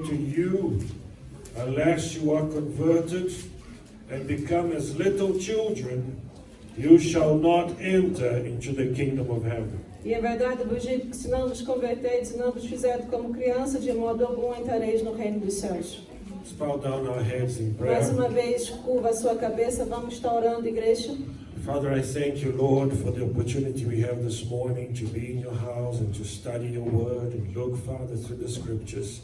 to you unless you are converted and become as little children, you shall not enter into the kingdom of heaven. E é verdade vos digo que se não vos converterdes, se não vos fizerdes como criança, de modo algum entrareis no reino dos céus. Let's bow down our heads in prayer. Mais uma vez, curva a sua cabeça, vamos estar orando, igreja. Father, I thank you, Lord, for the opportunity we have this morning to be in your house and to study your word and look, Father, through the scriptures.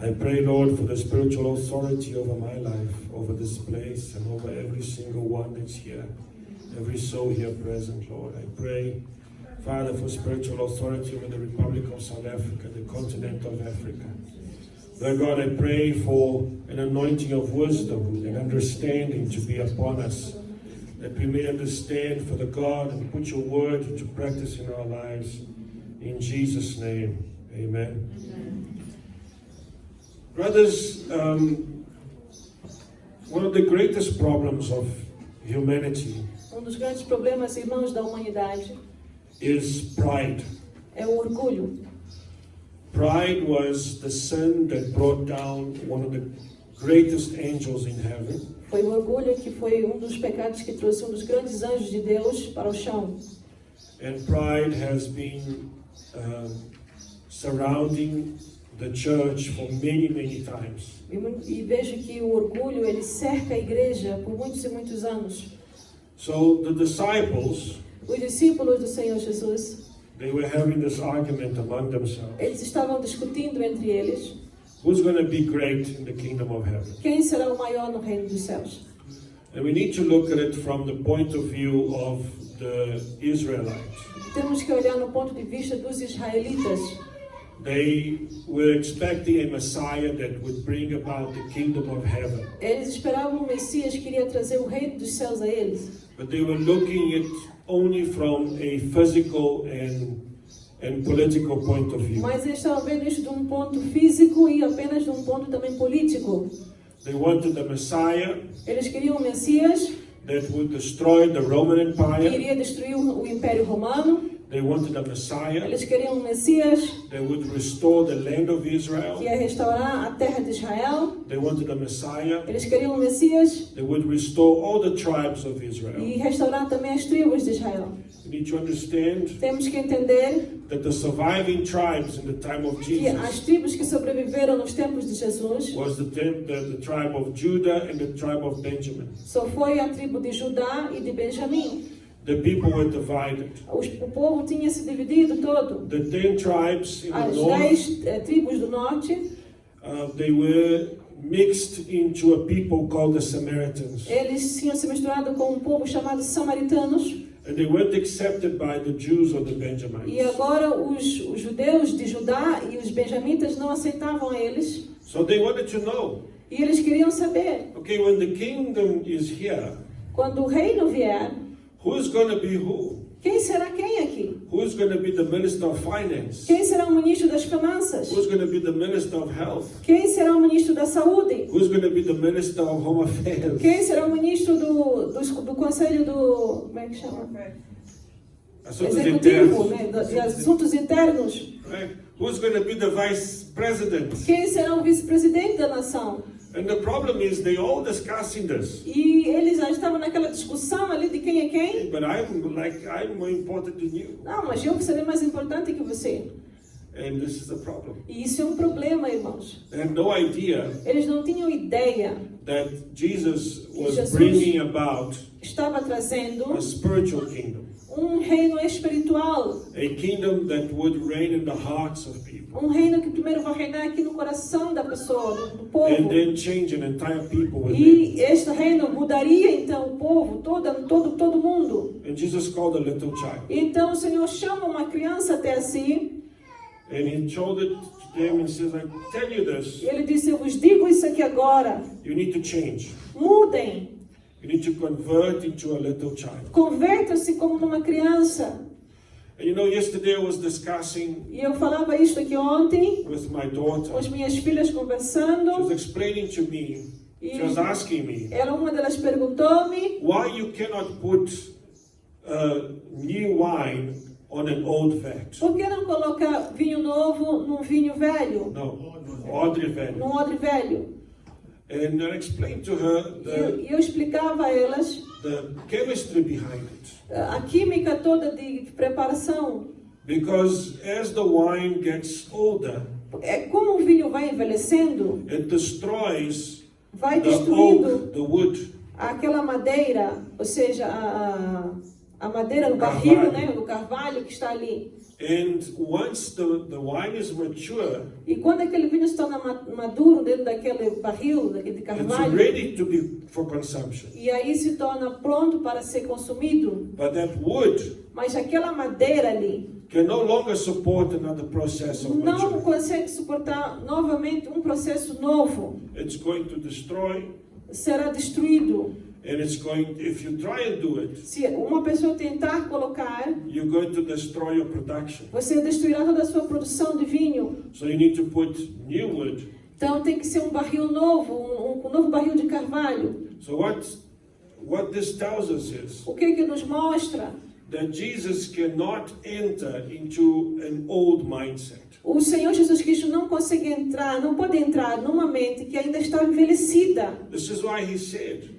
I pray, Lord, for the spiritual authority over my life, over this place, and over every single one that's here, every soul here present, Lord. I pray, Father, for spiritual authority over the Republic of South Africa, the continent of Africa. Lord God, I pray for an anointing of wisdom and understanding to be upon us, that we may understand, Father God, and put your word into practice in our lives. In Jesus' name, amen. Brothers, one of the greatest problems of humanity Dos grandes problemas, irmãos, da humanidade is pride. é o orgulho. Pride was the sin that brought down one of the greatest angels in heaven. Foi o orgulho que foi dos pecados que trouxe dos grandes anjos de Deus para o chão. And pride has been surrounding the church for many, many times. E vejo que o orgulho, ele cerca a igreja por muitos e muitos anos. So the disciples, Os discípulos do Senhor Jesus, they were having this argument among themselves. eles estavam discutindo entre eles Who's going to be great in the kingdom of heaven? quem será o maior no reino dos céus. And we need to look at it from the point of view of the Israelites. Temos que olhar no ponto de vista dos israelitas. They were expecting a Messiah that would bring about the kingdom of heaven. Eles esperavam um Messias que iria trazer o reino dos céus a eles. But they were looking at only from a physical and political point of view. Mas eles estavam vendo isso de um ponto físico e apenas de um ponto também político. They wanted the Messiah Eles queriam um Messias that would destroy the Roman que Empire. iria destruir o Império Romano. They wanted a Messiah Eles queriam um Messias that would restore the land of Israel. que ia restaurar a terra de Israel. They wanted a Messiah Eles queriam um Messias that would restore all the tribes of Israel. e restaurar também as tribos de Israel. You need to understand Temos que entender that the surviving tribes in the time of que as Jesus tribos que sobreviveram nos tempos de Jesus was the tribe of Judah and the tribe of Benjamin. só foi a tribo de Judá e de Benjamim. The people were divided. O povo tinha se dividido todo. The 10 tribes in the As north, 10 tribos do norte, they were mixed into a people called the Samaritans. eles tinham se misturado com um povo chamado samaritanos. And they weren't accepted by the Jews or the E Benjamites. agora os judeus de Judá e os benjamitas não aceitavam eles. So they wanted to know, E eles queriam saber, okay, when the kingdom is here, quando o reino vier, who's going to be who? quem será quem aqui? Who's going to be the minister of finance? Quem será o ministro das finanças? Who's going to be the minister of health? Quem será o ministro da saúde? Who's going to be the minister of home affairs? Quem será o ministro do conselho do... Como é que chama? Assuntos Executivo, internos. né? De assuntos internos. Right? Who's going to be the vice president? Quem será o vice-presidente da nação? And the problem is they all discussing this. E eles já estavam naquela discussão ali de quem é quem. But I'm more important than you. Não, mas eu serei mais importante que você. And this is the problem. E isso é um problema, irmãos. They had no idea Eles não tinham ideia. that Jesus was Jesus bringing about Estava trazendo a spiritual kingdom. reino espiritual. A kingdom that would reign in the hearts of people. Reino que primeiro vai reinar aqui no coração da pessoa, do And povo. then change an entire people with it. E este reino mudaria então o povo, todo mundo. And Jesus called a little child. Então o Senhor chama uma criança até si. And he showed it to them and says, I tell you this, E ele disse, eu vos digo isso aqui agora. you need to change. Mudem. You need to convert into a little child. Convertam-se como numa criança. And you know, yesterday I was discussing E eu falava isso aqui ontem, with my com as daughter. minhas filhas She was conversando. explaining to me, she was asking me, Uma delas perguntou-me why you cannot put new wine on an old vat? Por que não colocar vinho novo num vinho velho? No, odre vat. Num odre velho? And I explained to her E eu explicava a elas the chemistry behind it. a química toda de preparação. Because as the wine gets older, Como o vinho vai envelhecendo, it destroys vai the destruindo oak, the wood. aquela madeira, ou seja, a madeira no barril, Carvalho. né, no carvalho que está ali. And once the wine is mature, E quando aquele vinho se torna maduro dentro daquele barril, daquele it's carvalho, ready to be for consumption. e aí se torna pronto para ser consumido, But that wood mas aquela madeira ali can no longer support another process of não maturing. consegue suportar novamente um processo novo, It's going to destroy, será destruído. and it's going. If you try and do it, Se uma pessoa tentar colocar, you're going to destroy your production. você destruirá toda a sua produção de vinho. So you need to put new wood. Então tem que ser um barril novo, um novo barril de carvalho. So what this tells us is O que nos mostra? that Jesus cannot enter into an old mindset. O Senhor Jesus Cristo não consegue entrar, não pode entrar numa mente que ainda está envelhecida. This is why he said.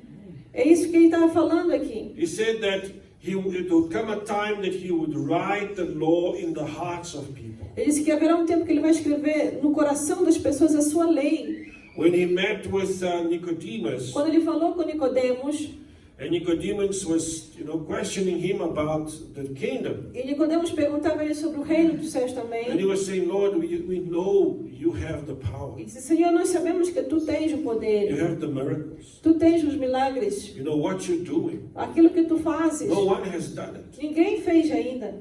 É isso que ele estava falando aqui. He said that it will come a time that he would write the law in the hearts of people. Ele disse que haverá um tempo que ele vai escrever no coração das pessoas a sua lei. When he met with Nicodemus, Quando ele falou com Nicodemos, and Nicodemus was, questioning him about the kingdom. e Nicodemos perguntava a ele sobre o reino dos céus também. And he was saying, Lord, we know you have the power. E disse, Senhor, nós sabemos que tu tens o You poder, have the miracles. tu tens os milagres, You know what you're doing. aquilo que tu fazes. No one has done it. Ninguém fez ainda.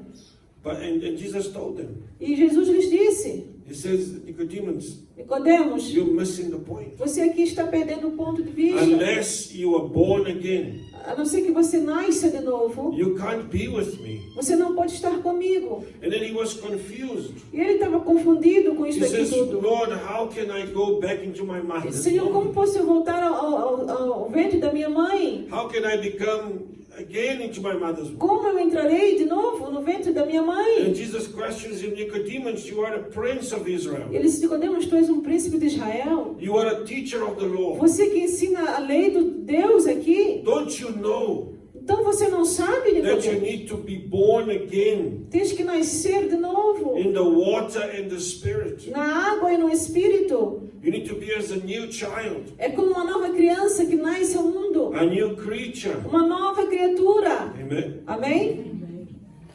And Jesus told them. E Jesus lhes disse, He says, Nicodemus, Nicodemos, you're missing the point. você aqui está perdendo o ponto de vista. Unless you are born again, A não ser que você nasça de novo, you can't be with me. você não pode estar comigo. And then he was confused. E ele estava confundido com isso He aqui says, tudo. Lord, how can I go back into my Ele mother's disse, Senhor, como womb? posso eu voltar ao ventre da minha mãe? How can I become again into my mother's womb? Como eu entrarei de novo no ventre da minha And mãe? Jesus questions him, Nicodemus, you are a prince of Israel. Ele disse, Nicodemos, tu és um príncipe de Israel. You are a teacher of the law. Você que ensina a lei do Deus aqui. Don't you know Então você não sabe, that you Nicodemos? need to be born again Tens que nascer de novo. in the water and the spirit? Na água e no espírito. You need to be as a new child, É como uma nova criança que nasce ao mundo. a new creature. Uma nova criatura. Amen. Amém?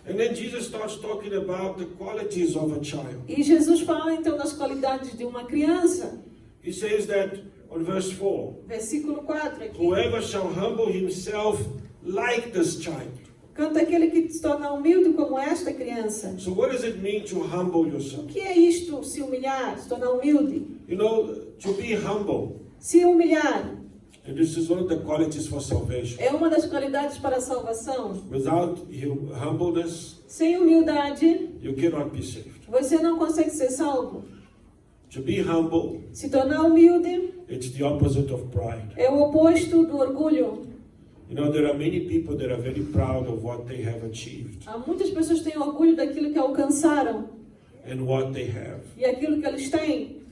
And then Jesus starts talking about the qualities of a child. E Jesus fala então das qualidades de uma criança. He says that on verse 4, Versículo 4 aqui. whoever shall humble himself like this child. Canta aquele que se torna humilde como esta criança. So what does it mean to humble O yourself? que é isto, se humilhar, se tornar humilde? You know, to be humble. Se humilhar And this is one of the qualities for salvation. é uma das qualidades para a salvação. Without humbleness, Sem humildade, you cannot be saved. você não consegue ser salvo. To be humble, Se tornar humilde it's the opposite of pride. é o oposto do orgulho. You know, there are many people that are very proud of what they have achieved Há muitas pessoas que têm orgulho daquilo que alcançaram and what they have. e aquilo que eles têm.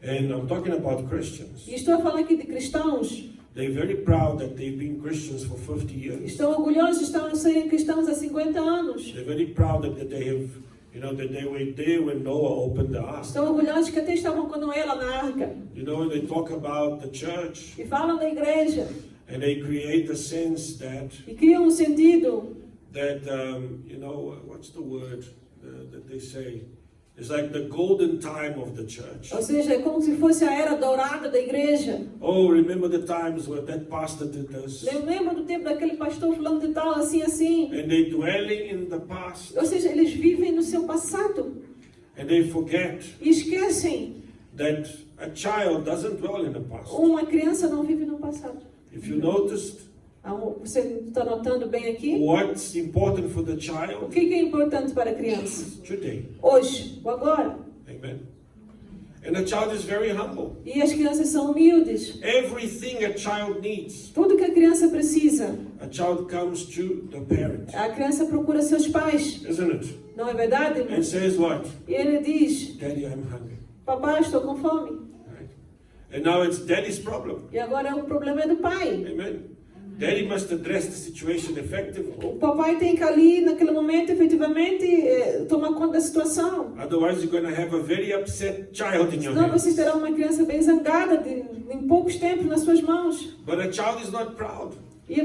And I'm talking about Christians. E estou a falar aqui de cristãos. They're very proud that they've been Christians for 50 years. Estão orgulhosos de estar serem cristãos há 50 anos. They're very proud that they have, that they were there when Noah opened the ark. Estão orgulhosos que até estavam com Noé lá na arca. You know, and they talk about the church E falam da igreja. and they create the sense that, E criam um sentido. what's the word that they say? It's like the golden time of the church. Ou seja, é como se fosse a era dourada da igreja. Oh, remember the times where that pastor did this? Eu lembro do tempo daquele pastor falando de tal, assim, assim. And they're dwelling in the past Ou seja, eles vivem no seu passado. and they forget E esquecem. that a child doesn't dwell in the past. Uma criança não vive no passado. If you noticed, Você está notando bem aqui? what's important for the O child? que é importante para a criança? Today. Hoje, o agora. Amen. And the child is very humble. E as crianças são humildes. Everything a child needs, Tudo que a criança precisa, a child comes to the parent, a criança procura seus pais. isn't it? Não é verdade, irmão? And says what? E ele diz, Daddy, I'm hungry. papai, estou com fome. Right? And now it's daddy's problem. E agora o problema é do pai. Amen. Daddy must address the situation effectively. O papai tem que ali, naquele momento, efetivamente, tomar conta da situação. Otherwise, you're going to have a very upset child in your Senão você hands. terá uma criança bem zangada em poucos tempos nas suas mãos. But a child is not proud.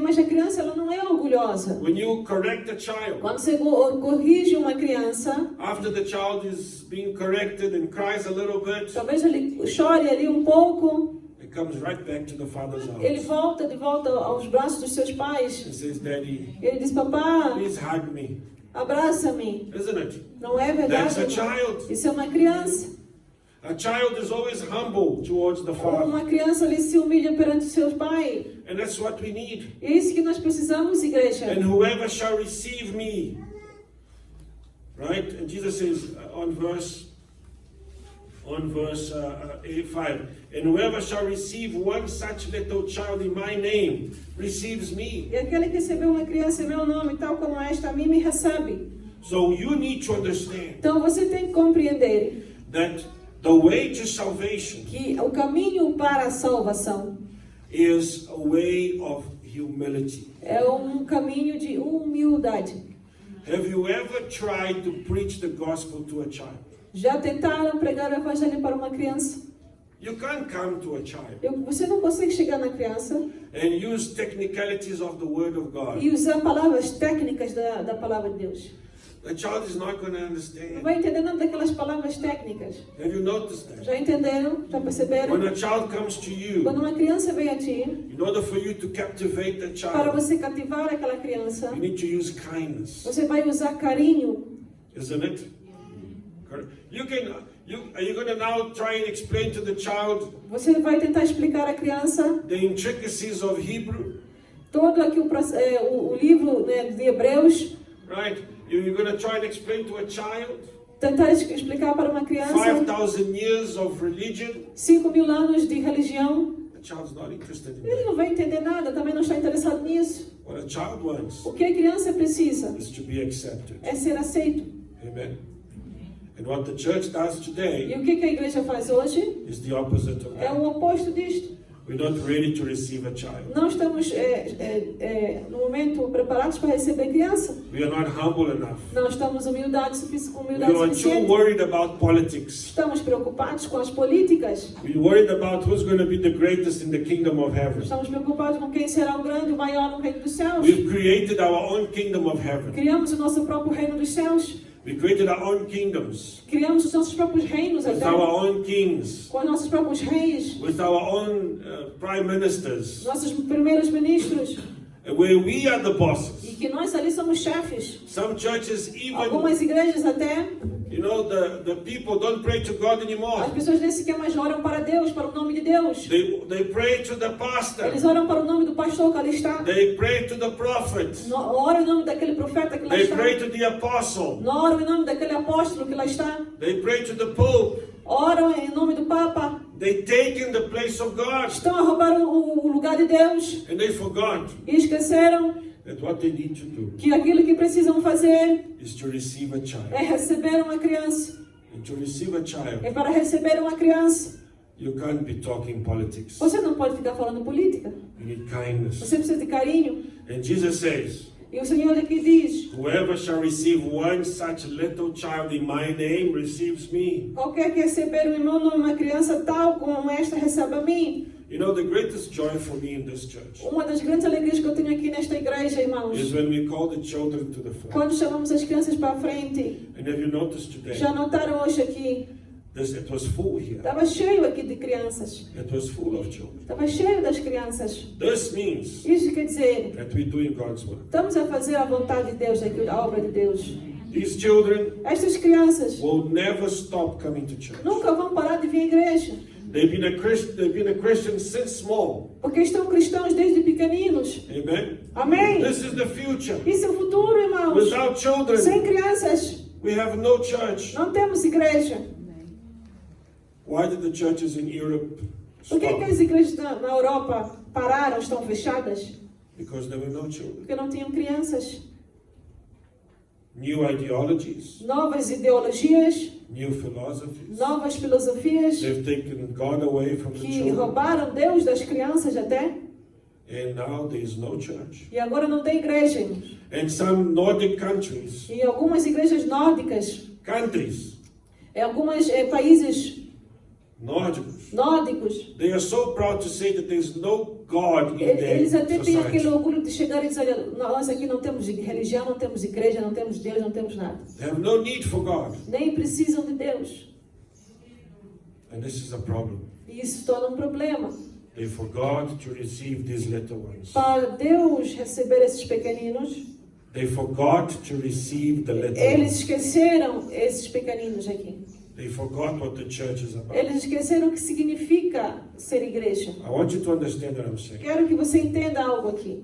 Mas a criança ela não é orgulhosa. When you correct a child, Quando você corrige uma criança, after the child is being corrected and cries a little bit, talvez ele chore ali um pouco, it comes right back to the father's ele arms. volta de volta aos braços dos seus pais. And says, Daddy, Ele diz, papá, please hug me. abraça-me. Isn't it? Não é verdade? That's a irmão? child. Isso é uma criança. A child is always humble towards the father. Uma criança ali se humilha perante o seu pai. And that's what we need. E é isso que nós precisamos, igreja. And whoever shall receive me. Right? And Jesus says on verse 5, and whoever shall receive one such little child in my name receives me. E aquele que recebeu uma criança em meu nome, tal como esta, a mim me recebe. So you need to understand Então você tem que compreender that the way to salvation que o caminho para a salvação is a way of humility. é um caminho de humildade. Have you ever tried to preach the gospel to a child? Já tentaram pregar o evangelho para uma criança? You can't come to a child Você não consegue chegar na criança and use technicalities of the word of God. e usar palavras técnicas da palavra de Deus. The child is not going to Não understand. vai entender nada daquelas palavras técnicas. Have you noticed that? Já entenderam? Já perceberam? When a child comes to Quando you, uma criança vem a ti, in order for you to captivate the para child, você cativar aquela criança, you need to use kindness, você vai usar carinho. isn't it? Are you going to now try and explain to the child Você vai tentar explicar à criança the intricacies of Hebrew, todo aqui o livro, né, de Hebreus, right? You're going to try and explain to a child tentar explicar para uma criança 5,000 years of religion. 5.000 anos de religião. The child's not interested in Ele that. não vai entender nada, também não está interessado nisso. What a child wants O que a criança precisa is to be accepted. é ser aceito. Amen. And what the church does E today o que a igreja faz hoje is the opposite of é that. o oposto disto. We're not ready to receive a child. Não estamos, no momento, preparados para receber criança. We are not humble enough. Não estamos com We humildade are too suficiente. worried about politics. Estamos preocupados com as políticas. We're worried about who's going to be the greatest in the kingdom of heaven. Estamos preocupados com quem será o grande, o maior no reino dos céus. We've created our own kingdom of heaven. Criamos o nosso próprio reino dos céus. We created our own kingdoms Criamos os nossos próprios reinos with até. our own kings, Com os nossos próprios reis. with our own prime ministers, Nossos primeiros ministros. where we are the E bosses. que nós ali somos chefes. Some churches even, Algumas igrejas até, the people don't pray to God as anymore. pessoas nem sequer mais oram para Deus, para o nome de Deus. They pray to the pastor. Eles oram para o nome do pastor que ali está. They pray to the prophet. Oram em nome daquele profeta que lá They está. pray to the apostle. Não oram em nome daquele apóstolo que lá está. They pray to the pope. Oram em nome do Papa. They take in the place of God. Estão a roubar o lugar de Deus. And they forgot E esqueceram that what they need to do que aquilo que precisam fazer is to receive a child. é receber uma criança. And to receive a child, É para receber uma criança. you can't be talking politics. Você não pode ficar falando política. You need kindness. Você precisa de carinho. And Jesus says, E o Senhor aqui diz: whoever shall receive one such little child in my name receives me. qualquer que receber em meu nome uma criança tal como esta recebe a mim. You know, the greatest joy for me in this church Uma das grandes alegrias que eu tenho aqui nesta igreja, irmãos, is when we call the children to the front. quando chamamos as crianças para a frente. And have you noticed today? Já notaram hoje aqui? It was full here. Estava cheio aqui de crianças. It was full of children. Estava cheio das crianças. This means Isso quer dizer, that we're doing God's work. estamos a fazer a vontade de Deus aqui, a obra de Deus. These children Estas crianças will never stop coming to church. nunca vão parar de vir à igreja. They've been a Christian since small. Porque estão cristãos desde pequeninos. Amen. Amém? This is the future. Isso é o futuro, irmãos. Without children, Sem crianças, we have no church. não temos igreja. Why did the churches in Europe Por que stop? as igrejas na Europa pararam, estão fechadas? Because there were no children. Porque não tinham crianças. New ideologies, Novas ideologias, new philosophies. novas filosofias They've taken God away from the que children. roubaram Deus das crianças até. And now there is no church. E agora não tem igreja, irmãos. And some Nordic countries, E algumas igrejas nórdicas, alguns países nórdicos, nórdicos, they are so proud to say that there is no God in their eles até têm aquele society. orgulho de chegar e dizer, olha, nós aqui não temos religião, não temos igreja, não temos Deus, não temos nada. They have no need for God. Nem precisam de Deus. And this is a problem. E isso torna um problema. They forgot to receive these little ones. Para Deus receber esses pequeninos, They forgot to receive the little eles ones. esqueceram esses pequeninos aqui. They forgot what the church is about. Eles esqueceram o que significa ser igreja. I want you to understand what I'm saying. Quero que você entenda algo aqui.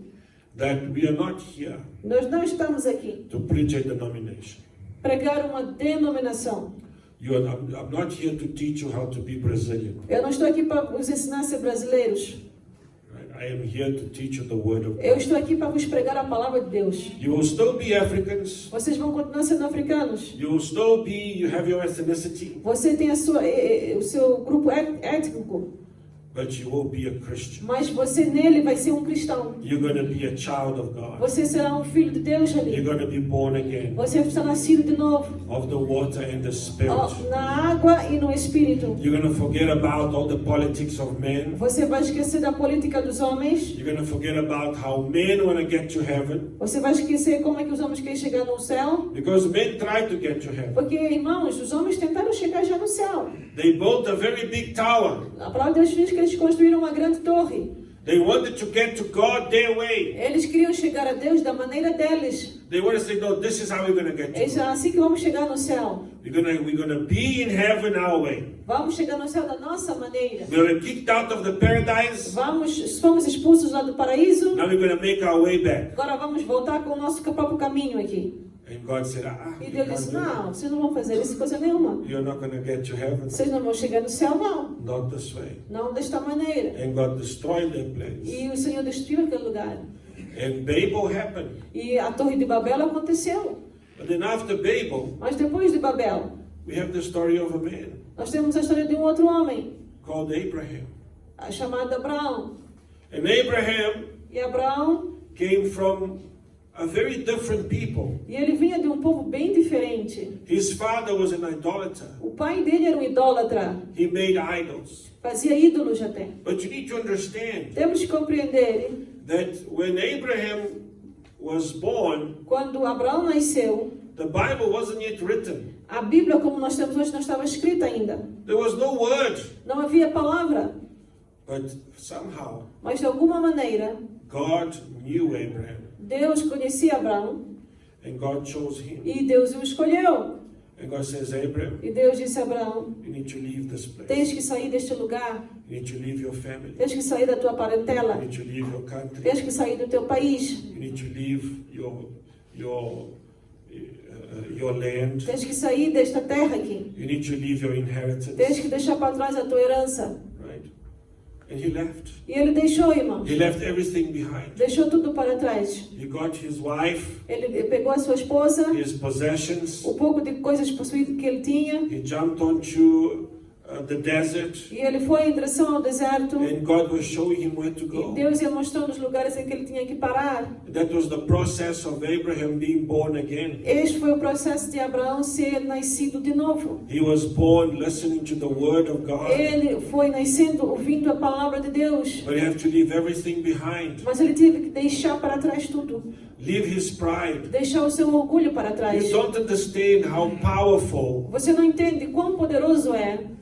That we are not here Nós não estamos aqui to preach a denomination. pregar uma denominação. I'm not here to teach you how to be Brazilian. Eu não estou aqui para vos ensinar a ser brasileiros. Right? I am here to teach you the word of Eu God. estou aqui para vos pregar a palavra de Deus. You will still be Africans. Vocês vão continuar sendo africanos. You will still be, you have your ethnicity, Você tem o seu grupo étnico, but you will be a Christian. mas você nele vai ser um cristão. You're going to be a child of God. Você será um filho de Deus You're ali. going to be born again Você está nascido de novo, of the water and the Spirit. na água e no Espírito. You're going to forget about all the politics of men. Você vai esquecer da política dos homens. You're going to forget about how men want to get to heaven. Você vai esquecer como é que os homens querem chegar no céu. Because men try to get to heaven. Porque, irmãos, os homens tentaram chegar já no céu. They built a very big tower. A palavra de Deus diz que eles construíram uma grande torre. They wanted to get to God their way. Eles queriam chegar a Deus da maneira deles. They want to say, no, this is how we're going to get to É God. assim que vamos chegar no céu. We're gonna be in heaven our way. Vamos chegar no céu da nossa maneira. We were kicked out of the paradise. Fomos expulsos lá do paraíso. Now we're going to make our way back. Agora vamos voltar com o nosso próprio caminho aqui. And God said, E you Deus can't disse, do that. não, vocês não vão fazer isso coisa nenhuma. You're not going to get to heaven. Vocês não vão chegar no céu, não. Not this way. Não desta maneira. And God destroyed that place. E o Senhor destruiu aquele lugar. And Babel happened. E a Torre de Babel aconteceu. But then after Babel, Mas depois de Babel, we have the story of a man nós temos a história de um outro homem, called Abraham. chamado Abraão. And Abraham E Abraão, came from a very different people. e ele vinha de um povo bem diferente. His father was an idolater. O pai dele era um idólatra, He made idols. fazia ídolos até. But you need to understand Temos que compreender, that when Abraham was born, quando Abraão nasceu, the Bible wasn't yet written. a Bíblia como nós temos hoje não estava escrita ainda. There was no word. Não havia palavra, But somehow, mas de alguma maneira, God knew Abraham. Deus conhecia Abraão And God chose him. e Deus o escolheu. And God says, Abraham, E Deus disse a Abraão, you need to leave this tens place. que sair deste lugar, You need to leave your family. tens que sair da tua parentela, You need to leave your country. tens que sair do teu país, You need to leave your land. tens que sair desta terra aqui, You need to leave your tens inheritance. que deixar para trás a tua herança. Right? And he left. E ele deixou, irmão, He left everything behind. deixou tudo para trás. He got his wife, Ele pegou a sua esposa, his possessions. o pouco de coisas possuídas que ele tinha, He jumped onto the desert. e ele foi em direção ao deserto. And God was showing him where to E go. Deus ia mostrando os lugares em que ele tinha que parar. That was the process of Abraham being born again. Este foi o processo de Abraão ser nascido de novo. He was born listening to the word of God. Ele foi nascendo ouvindo a palavra de Deus. But he had to leave everything behind. Mas ele teve que deixar para trás tudo. Leave his pride. Deixar o seu orgulho para trás. You don't understand how powerful Você não entende quão poderoso é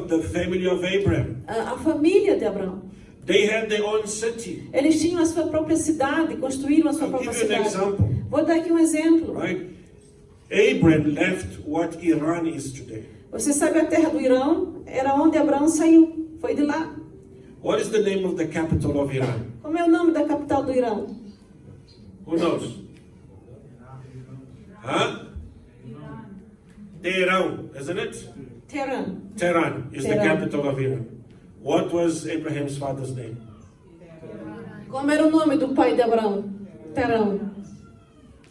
the family of Abraham. a família de Abraão. They had their own city. Eles tinham a sua própria cidade, construíram a sua I'll própria give you an cidade. example. Vou dar aqui um exemplo. Right? Abraham left what Iran is today. Você sabe a terra do Irã? Era onde Abraão saiu. Foi de lá. What is the name of the capital of Iran? Como é o nome da capital do Irã? Who knows? Huh? Tehran, isn't it? Teran. Tehran is the Tehran. capital of Iran. What was Abraham's father's name? Como era o nome do pai de Abraão? Terão.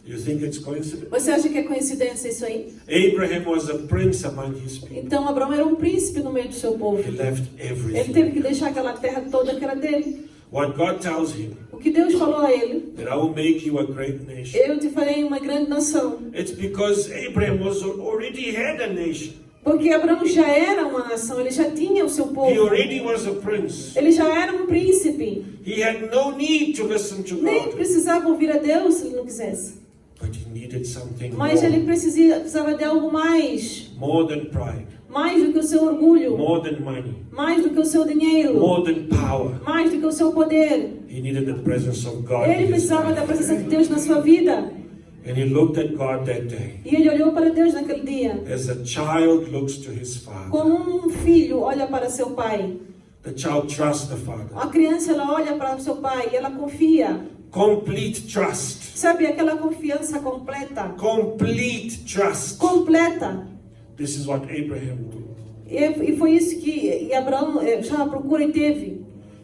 You think it's coincidence? Você acha que é coincidência isso aí? Abraham was a prince among his people. Então Abraão era um príncipe no meio do seu povo. He left Ele everything. teve que deixar aquela terra toda que era dele. What God tells him, O que Deus falou a ele, that I will make you a great nation. eu te farei uma grande nação. It's because Abraham already had a nation. Porque Abraão já era uma nação, ele já tinha o seu He povo. already was a prince. Ele já era um príncipe. He had no need to listen to Nem God. precisava ouvir a Deus se ele não quisesse. But he needed something Mas ele more. precisava de algo mais. More than pride. Mais do que o seu orgulho. More than money. Mais do que o seu dinheiro. More than power. Mais do que o seu poder. He needed the presence of God. Ele in his precisava life. da presença de Deus na sua vida. And he looked at God that day E ele olhou para Deus naquele dia. as a child looks to his father. Como um filho olha para seu pai. The child trusts the father. A criança, ela olha para o seu pai e ela confia. Complete trust. Sabe, aquela confiança completa. Complete trust. Completa. This is what Abraham did. E foi isso que Abraão já à procura e teve.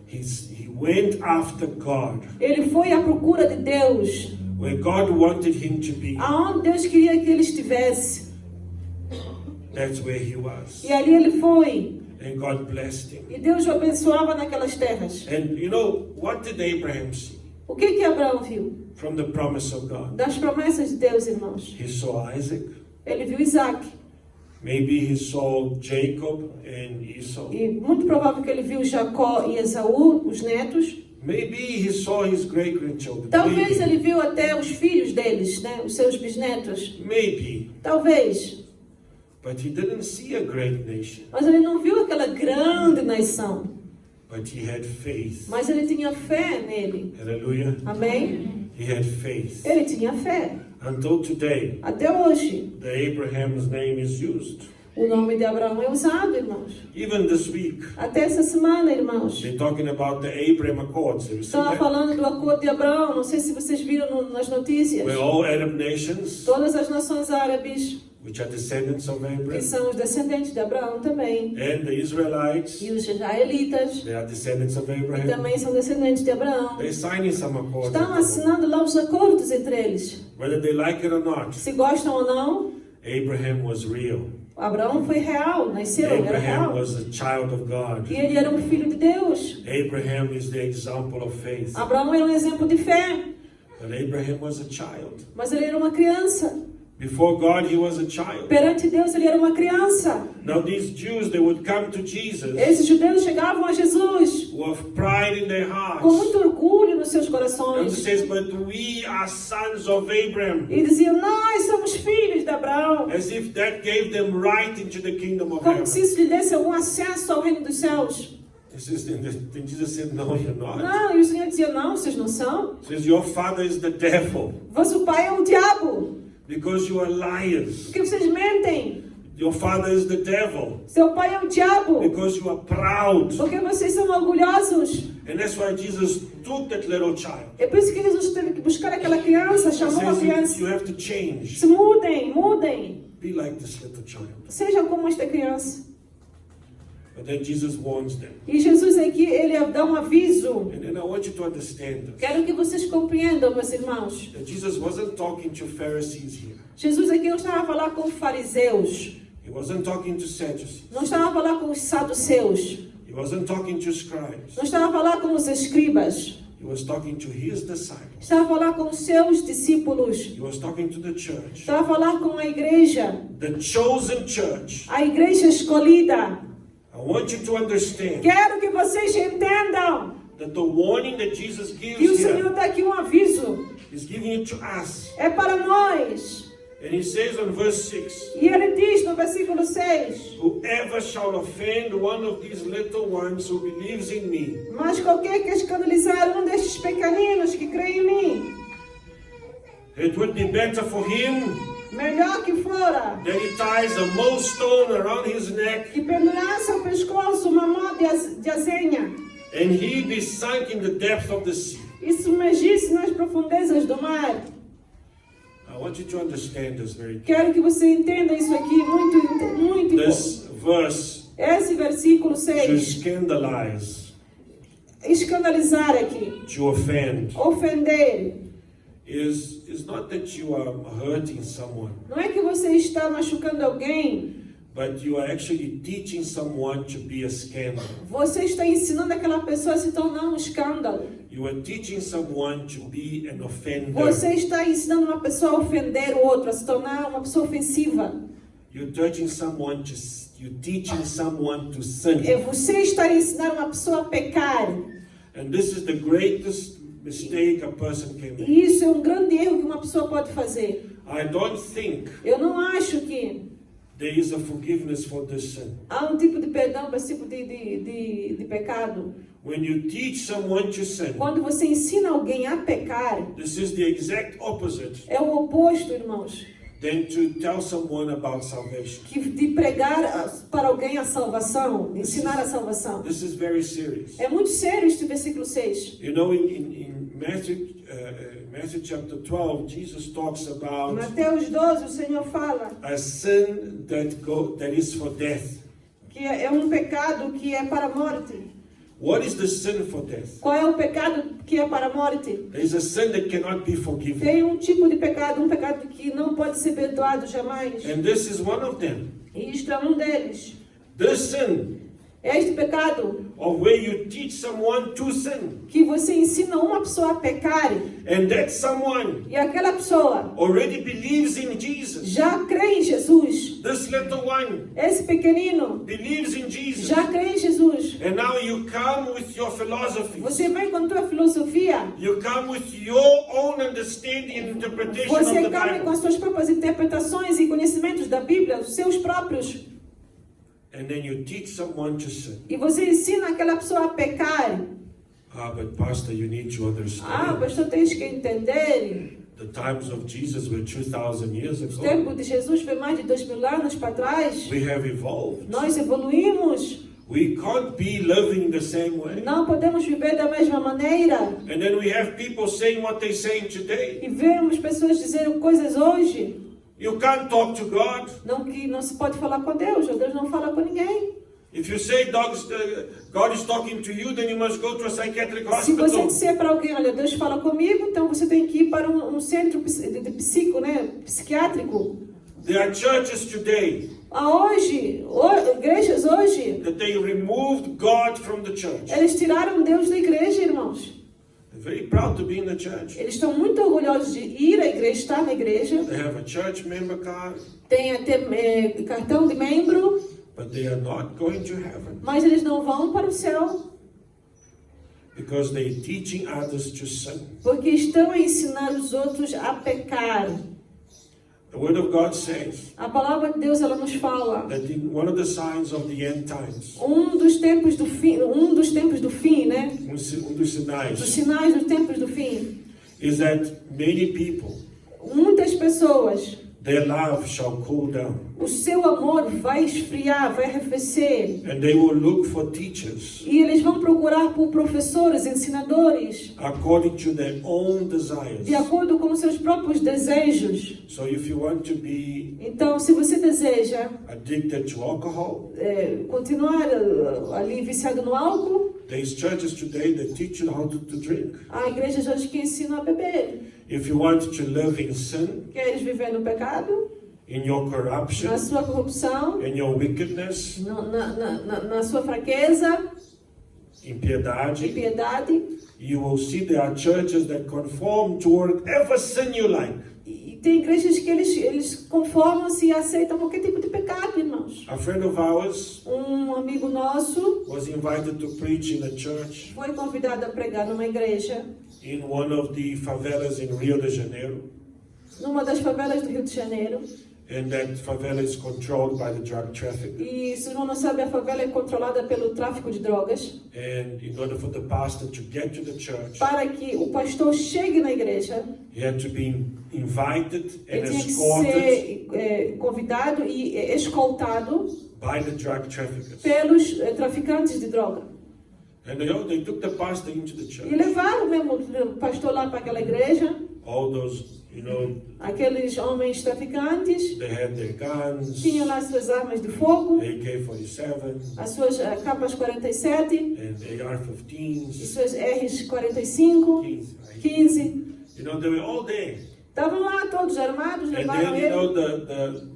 He went after God, Ele foi à procura de Deus. where God wanted him to be. Aonde Deus queria que ele estivesse. That's where he was. E ali ele foi. And God blessed him. E Deus o abençoava naquelas terras. And you know, what did Abraham see O que Abraão viu? from the promise of God? Das promessas de Deus, irmãos. He saw Isaac. Ele viu Isaac. Maybe he saw Jacob and Esau. E muito provável que ele viu Jacó e Esaú, os netos. Maybe he saw his great-grandchildren. Talvez Maybe. ele viu até os filhos deles, né? Os seus bisnetos. Maybe. Talvez. But he didn't see a great nation. Mas ele não viu aquela grande nação. But he had faith. Mas ele tinha fé nele. Hallelujah. Amém? He had faith. Ele tinha fé. Until today, Até hoje. the Abraham's name is used. O nome de Abraão é usado, irmãos. Even this week, Até essa semana, irmãos. they're talking about the Abraham Accords. Have you seen Estão that? falando do acordo de Abraão. Não sei se vocês viram nas notícias. Where all Arab nations, Todas as nações árabes, which are descendants of que Abraham, são os descendentes de Abraão também. and the Israelites, E os israelitas, they are descendants of que Abraham. também são descendentes de Abraão. They're signing some accords. Estão assinando lá os acordos entre eles. Whether they like it or not, Se gostam ou não, Abraham was real. Abraão foi real, nasceu, era Abraham real. was a child of God. E ele era um filho de Deus. Abraham is the example of faith. Abraão era um exemplo de fé, But Abraham was a child. mas ele era uma criança. Before God, he was a child. Perante Deus, ele era uma criança. Now these Jews, they would come to Jesus Esses judeus chegavam a Jesus who have pride in their com hearts. muito orgulho nos seus And corações. it says, but we are sons of Abraham. E diziam, nós somos filhos de Abraão. As if that gave them right into the kingdom of Como se heaven. isso lhe desse algum acesso ao reino dos céus. Then Jesus said, no, you're not. Não, e o Senhor dizia, não, vocês não são. He says, your father is the devil Vosso pai é o diabo, because you are liars. porque vocês mentem. Your father is the devil Seu pai é o diabo, because you are proud. porque vocês são orgulhosos. And that's why Jesus took that little child. É por isso que Jesus teve que buscar aquela criança, He chamou a says, criança. you have to change. Se mudem, mudem. Be like this little child. Sejam como esta criança. But then Jesus warns them. E Jesus aqui, ele dá um aviso. And then I want you to understand this. Quero que vocês compreendam, meus irmãos. That Jesus wasn't talking to Pharisees here. Jesus aqui não estava a falar com os fariseus. He wasn't talking to Sadducees. Não estava a falar com os saduceus. He wasn't talking to scribes. Não estava a falar com os escribas. He was talking to his disciples. Estava a falar com os seus discípulos. He was talking to the church. Estava a falar com a igreja. The chosen church. A igreja escolhida. I want you to understand Quero que vocês entendam that the warning that Jesus que o gives Senhor here dá aqui um aviso. is giving it to us. É para nós. And he says on verse 6, E ele diz no versículo 6. whoever shall offend one of these little ones who believes in me, Mas qualquer que escandalizar um destes pequeninos que crê em mim, it would be better for him melhor que fora that he ties a millstone around his neck que pendurasse ao pescoço uma mão de azenha and he be sunk in the depth of the sea. e submergisse nas profundezas do mar. I want you to understand this very clearly. Quero que você entenda isso aqui muito This verse Esse versículo to 6, scandalize, escandalizar aqui, to offend, ofender. is not that you are hurting someone, Não é que você está machucando alguém, but you are actually teaching someone to be a scandal. você está ensinando aquela pessoa a se tornar um escândalo. You are teaching someone to be an offender. Você está ensinando uma pessoa a ofender o outro, a se tornar uma pessoa ofensiva. You're teaching someone to sin. Você está ensinando uma pessoa a pecar. And this is the greatest mistake a person can make. E isso é um grande erro que uma pessoa pode fazer. I don't think Eu não acho que there is a forgiveness for this sin. há um tipo de perdão para esse tipo de pecado. When you teach someone to sin, Quando você ensina alguém a pecar, this is the exact opposite é o oposto, irmãos, than to tell someone about salvation. que de pregar para alguém a salvação, ensinar a salvação. This is very serious. É muito sério este versículo 6. You know, in Matthew chapter 12, Jesus talks about Mateus 12, o Senhor fala a sin that is for death. que é um pecado que é para a morte. What is the sin for death? Qual é o pecado que é para a morte? There is a sin that cannot be forgiven. Tem um tipo de pecado, um pecado que não pode ser perdoado jamais. And this is one of them. E isto é um deles. The sin Este pecado of where you teach someone to sin. que você ensina uma pessoa a pecar And that someone e aquela pessoa already believes in Jesus. já crê em Jesus. This little one Esse pequenino believes in Jesus. já crê em Jesus. And now you come with your philosophy. Você vem com a tua filosofia. You come with your own understanding and interpretation of Você the come com Bible. as suas próprias interpretações e conhecimentos da Bíblia, os seus próprios. And then you teach someone to sin. E você ensina aquela pessoa a pecar. But pastor, you need to understand. Pastor, tens que entender. The times of Jesus were 2,000 years O ago. tempo de Jesus foi mais de 2000 anos para trás. We have evolved. Nós evoluímos. We can't be living the same way. Não podemos viver da mesma maneira. And then we have people saying what they're saying today. E vemos pessoas dizendo coisas hoje. You can't talk to God. Não que não se pode falar com Deus. Ou Deus não fala com ninguém. If you say God is talking to you, then you must go to a psychiatric Se você hospital. disser para alguém, olha, Deus fala comigo, então você tem que ir para um centro psiquiátrico. There are churches today Igrejas hoje, that they removed God from the church. eles tiraram Deus da igreja, irmãos. They're very proud to be in the church. Eles estão muito orgulhosos de ir à igreja, estar na igreja. They have a church member card, Tem até cartão de membro, but they are not going to heaven mas eles não vão para o céu. because they're teaching others to sin. Porque estão a ensinar os outros a pecar. The Word of God says A palavra de Deus, ela nos fala. that in one of the signs of the end times, Um dos tempos do fim, né? dos Dos sinais, sinais dos tempos do fim. is that many people, Muitas pessoas, their love shall cool down, o seu amor vai esfriar, vai arrefecer. and they will look for teachers E eles vão procurar por professores, ensinadores, according to their own desires. de acordo com os seus próprios desejos. So if you want to be Então, se você deseja addicted to alcohol, continuar ali viciado no álcool, there's churches today that teach you how to drink. há igrejas hoje que ensinam a beber. If you want to live in sin, Queres viver no pecado, in your corruption, na sua corrupção, in your wickedness, na sua fraqueza, impiedade, impiedade. you will see there are churches that conform to whatever sin you like. E tem igrejas que eles conformam-se e aceitam qualquer tipo de pecado, irmãos. A friend of ours Um amigo nosso was invited to preach in a church foi convidado a pregar numa igreja, in one of the favelas in Rio de Janeiro, numa das favelas do Rio de Janeiro. and that favela is controlled by the drug traffic. E, se não sabe, a favela é controlada pelo tráfico de drogas. And in order for the pastor to get to the church, Para que o pastor chegue na igreja, he had to be invited and ele tinha que escorted ser convidado e escoltado by the drug traffickers. pelos traficantes de droga. And they took the pastor into the E church. levaram mesmo o pastor lá para aquela igreja. All those You know, Aqueles homens traficantes they had their guns, tinham lá suas armas de fogo, AK-47 as suas capas 47 and e AR-15s, suas Rs 45, 15. You know, they were all there. Estavam lá todos armados, And levaram then, you ele. know,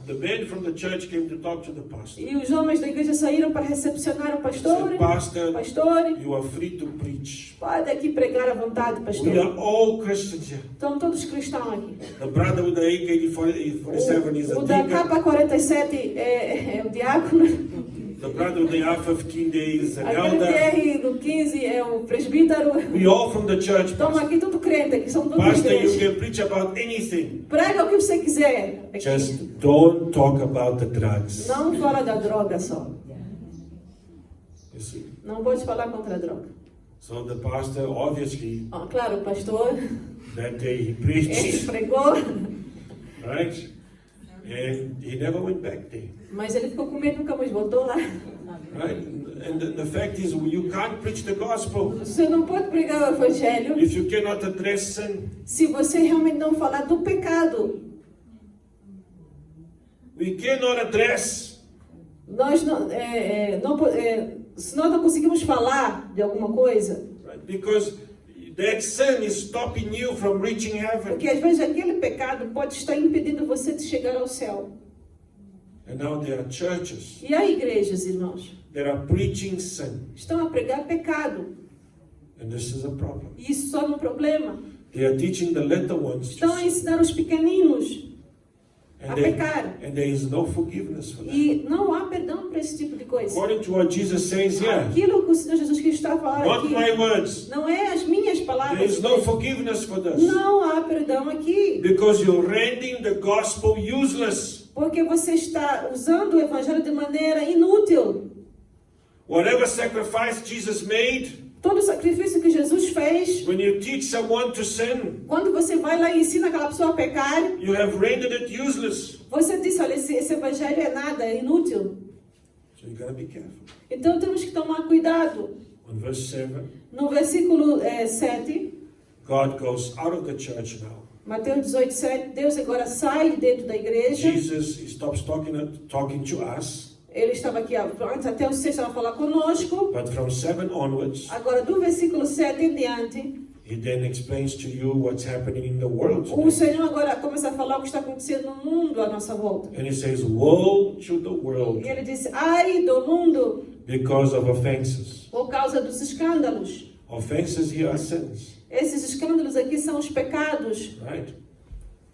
the men from the church came to talk to the pastor. E os homens da igreja saíram para recepcionar o pastor. Said, Pastor, Pastor, you are free to preach. pode aqui pregar à vontade, We pastor. are all Christians here. Estão todos cristãos aqui. The brother with the AK-47 is a O da deacon. capa 47 é o diácono. The brother with the AR-15 is an Aquele elder. DR do 15 é o presbítero. We all from the church. Estamos Pastor, aqui tudo crente, aqui são todos Pastor, you crentes. can preach about anything. Prega o que você quiser. Aqui. Just don't talk about the drugs. Não fala da droga só. You see? Não pode falar contra a droga. So the pastor, obviously, Ó, claro, o pastor, that day he ele preached, pregou, right? And he never went back there, mas ele ficou com medo, nunca mais voltou lá. right? And the fact is, you can't preach the gospel Você não pode pregar o evangelho if you cannot address sin. se você realmente não falar do pecado. We cannot address. Nós se nós não conseguimos falar de alguma coisa, Right? Because that sin is stopping you from reaching heaven. porque às vezes aquele pecado pode estar impedindo você de chegar ao céu. And now there are churches E há igrejas, irmãos, that are preaching sin. estão a pregar pecado. And this is a problem. E isso só é um problema. They are teaching the little ones to Estão a sin. ensinar os pequeninos a And pecar. there is no forgiveness for that. E não há perdão para esse tipo de coisa. According to what Jesus says here, Aquilo que o Senhor Jesus Cristo está a falar not aqui my words. não é as minhas There palavras. is no forgiveness for this. Não há perdão aqui. Because you're rendering the gospel useless. Porque você está usando o evangelho de maneira inútil. Whatever sacrifice Jesus made, Todo o sacrifício que Jesus fez, when you teach someone to sin, quando você vai lá e ensina aquela pessoa a pecar, you have rendered it useless. você diz, olha, esse evangelho é nada, é inútil. So you gotta be careful. Então temos que tomar cuidado. On verse 7, No versículo 7, God goes out of the church now. Mateus 18, 7, Deus agora sai de dentro da igreja. Jesus, he stops talking to us. Ele estava aqui antes, até o 6 estava a falar conosco. But from 7 onwards, Agora, do versículo 7 em diante, he then explains to you what's happening in the world o today. Senhor agora começa a falar o que está acontecendo no mundo à nossa volta. And he says, woe to the world E ele disse, ai do mundo, because of offenses. por causa dos escândalos. Offenses here are sins, Esses escândalos aqui são os pecados. right?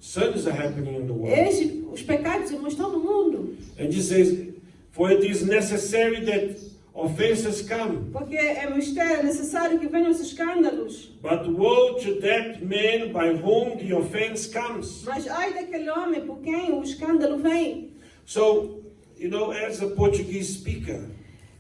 Sins are happening in the world. Os pecados, irmãos, estão no mundo. And he says, for it is necessary that offenses come. Porque é mistério, é necessário que venham os escândalos. But woe to that man by whom the offense comes. Mas ai daquele homem por quem o escândalo vem. So, you know, as a Portuguese speaker,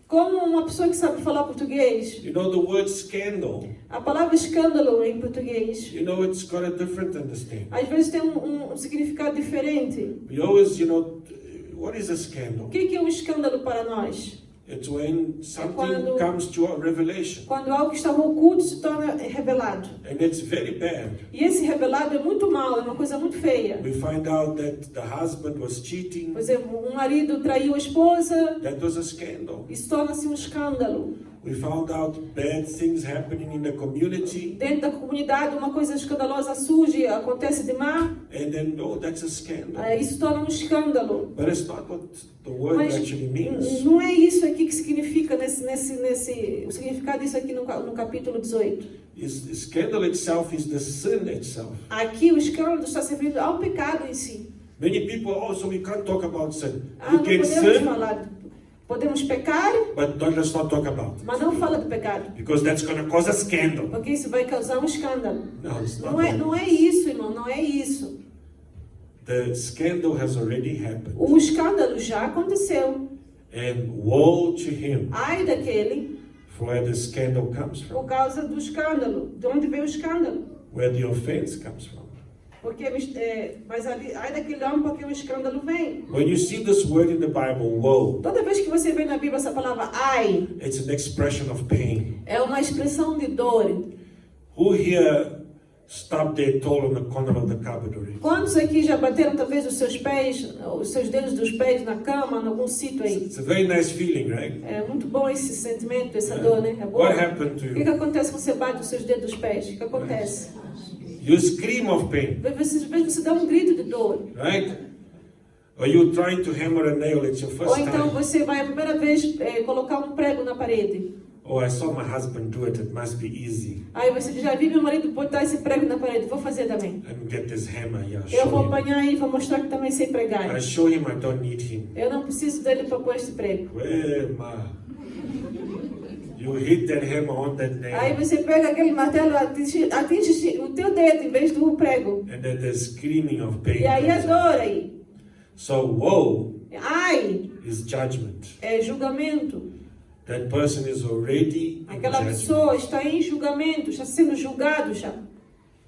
Como uma pessoa que sabe falar português, you know the word scandal, a palavra escândalo em português, you know it's got a different understanding. às vezes tem um significado diferente. We always, you know, what is a scandal? O que é um escândalo para nós? It's when something Quando- comes to a revelation. Quando algo que estava oculto se torna revelado. And it's very bad. E esse revelado é muito mal, é uma coisa muito feia. We find out that the husband was cheating. Por exemplo, um marido traiu a esposa, That was a scandal. isso torna-se um escândalo. We found out bad things happening in the community. Dentro da comunidade, uma coisa escandalosa surge, acontece de má, And then, oh, that's a scandal. isso torna um escândalo. But it's not what the word Mas actually means. não é isso aqui que significa, o significado disso aqui no capítulo 18. Scandal itself is the sin itself. Aqui o escândalo está se referindo ao pecado em si. Many people, oh, so we can't talk about sin. Não You can podemos sin, falar. Podemos pecar, but let's not talk about it. mas não fala do pecado. Because that's going to cause a scandal. Porque isso vai causar um escândalo. No, it's not. Não é isso, irmão, não é isso. The scandal has already happened. O escândalo já aconteceu. And woe to him Ai daquele for where the scandal comes por from. causa do escândalo. De onde veio o escândalo? Where the offense comes from. Porque, mas ali, ai daquele homem porque o escândalo vem. When you see this word in the Bible, woe, Toda vez que você vê na Bíblia essa palavra ai, it's an expression of pain. é uma expressão de dor. Who here stopped their toe on the corner of the cupboard already? Quantos aqui já bateram talvez os seus pés, os seus dedos dos pés na cama, em algum sítio aí? It's a very nice feeling, right? É muito bom esse sentimento, essa dor, né? É bom. What happened to O que you? acontece quando você bate os seus dedos dos pés? O que acontece? You scream of pain, Às vezes você dá um grito de dor. right? Or you trying to hammer a nail, it's your Ou first então time. você vai a primeira vez colocar um prego na parede. Oh, I saw my husband do it, it must be easy. Aí você diz, já vi meu marido botar esse prego na parede, vou fazer também. Let me get this hammer here, Eu vou show him. apanhar e vou mostrar que também sei pregar. I show him I don't need him. Eu não preciso dele para pôr este prego. Well, ma, you hit that hammer on that Aí nail, você pega aquele martelo, atinge o teu dedo em vez do prego. and then the screaming of pain. E aí a comes dor out. aí. So woe Ai, is judgment. é julgamento. That person is already in Aquela judgment pessoa está em julgamento, está sendo julgado já.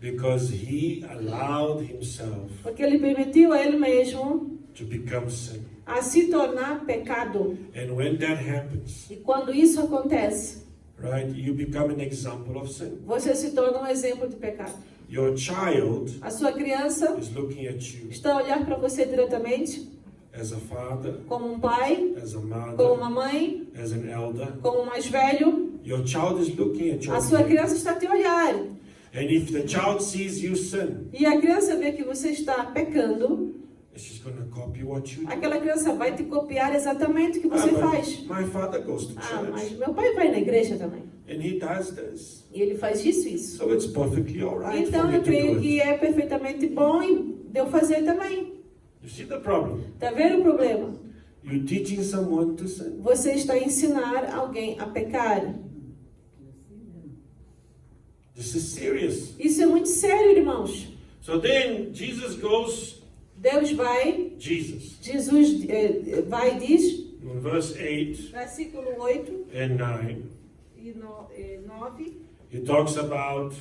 because he allowed himself Porque ele permitiu a ele mesmo to become sin. a se tornar pecado. And when that happens, E quando isso acontece, right, you become an example of sin. você se torna um exemplo de pecado. Your child A sua criança is looking at you está a olhar para você diretamente, as a father, como um pai, as a como mother, uma mãe, as an elder. como um mais velho. Your child is looking at your A sua behavior. criança está a te olhar. And if the child sees you sin, E a criança vê que você está pecando, she's going to copy what you do. aquela criança vai te copiar exatamente o que Ah, você but faz. my father goes to Ah, mas church meu pai vai na igreja também. and he does this. E ele faz isso. So it's perfectly all right for Então me eu to creio do que it. é perfeitamente bom e de eu fazer também. You see the problem? Tá vendo o problema? You're teaching someone to sin. Você está a ensinar alguém a pecar. This is serious. Isso é muito sério, irmãos. So then Jesus goes, Deus vai, Jesus, Jesus vai e diz, in verse 8 versículo 8 and 9, e 9, he talks about,